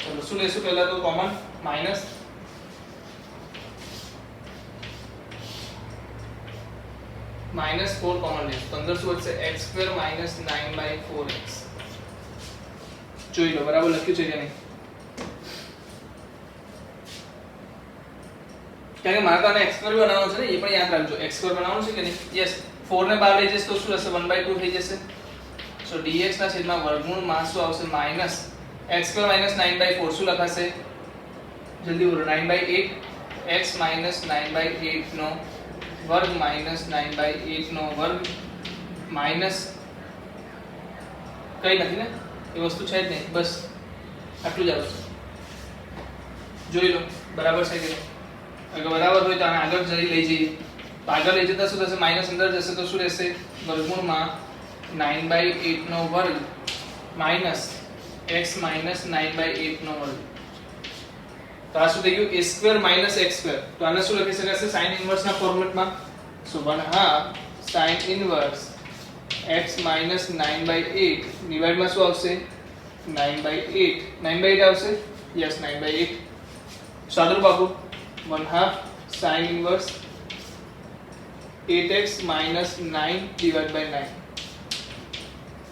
ચલો શું લેશું? પહેલા તો કોમન માઈનસ -4 કોમન લે તો અંદર શું વધશે x² - 9/4x જોઈ લો બરાબર લખ્યું છે કે નહીં કારણ કે મારે તો આને x² બનાવવાનો છે ને એ પણ યાદ રાખજો x² બનાવવાનું છે કે નહીં યસ 4 ને 12 લઈ જશે તો શું હશે 1/2 થઈ જશે સો dx ના છેદમાં વર્ગમૂળ માં શું આવશે માઈનસ x² - 9/4 શું લખાશે જલ્દી બોલો 9/8 x - 9/8 નો વર્ગ માઈનસ 9/8 નો વર્ગ માઈનસ કઈ નથી ને એ વસ્તુ છે જ નહીં બસ આટલું જ આવશે જોઈ લો બરાબર છે કે અગર બરાબર હોય તો આને આગળ જઈ લઈ જઈએ તો આગળ લઈ જતા શું થશે માઈનસ અંદર જશે તો શું રહેશે વર્ગમૂળમાં 9/8 નો વર્ગ માઈનસ x - 9/8 નો વર્ગ તો આ શું થઈ ગયું a² - x² તો આને શું લખી શકાશે sin ઇન્વર્સ ના ફોર્મેટમાં સો 1/2 sin ઇન્વર્સ x - 9/8 ડિવાઇડ માં શું આવશે 9/8 9/8 આવશે યસ 9/8 સાદું Babu 1/2 sin inverse 8x - 9 divided by 9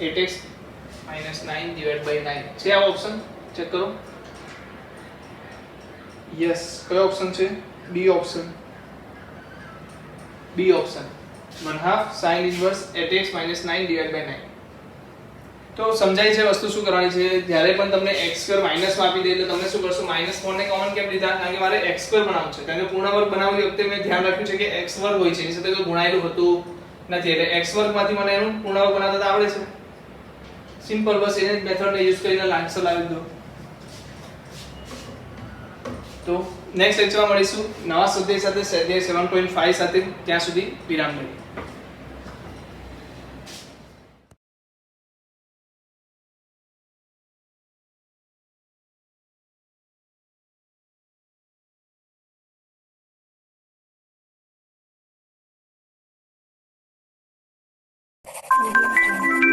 8x - 9 divided by 9 છે આ ઓપ્શન ચેક કરો યસ કયો ઓપ્શન છે B option 1/2 sin inverse 8x - 9 divided by 9 તો સમજાય છે વસ્તુ શું કરવાની છે જ્યારે પણ તમને x² માઈનસ માં આપી દે એટલે તમે શું કરશો -4 ને કોમન કેમ લીધા કારણ કે મારે x² બનાવવું છે કારણ કે પૂર્ણ વર્ગ બનાવતી વખતે મેં ધ્યાન રાખ્યું છે કે x² હોય છે એની સાથે કોઈ ગુણાયેલું હોતું નથી એટલે x² માંથી મને એનું પૂર્ણ વર્ગ બનાવતા આવડે છે સિમ્પલ બસ એને જ મેથડને યુઝ કરીને આન્સર લાવી દો તો નેક્સ્ટ લેક્ચરમાં મળીશું નવા સ્વાધ્યાય સાથે સ્વાધ્યાય 7.5 સાથે ત્યાં સુધી વિરામ લઈએ Audio Jungle.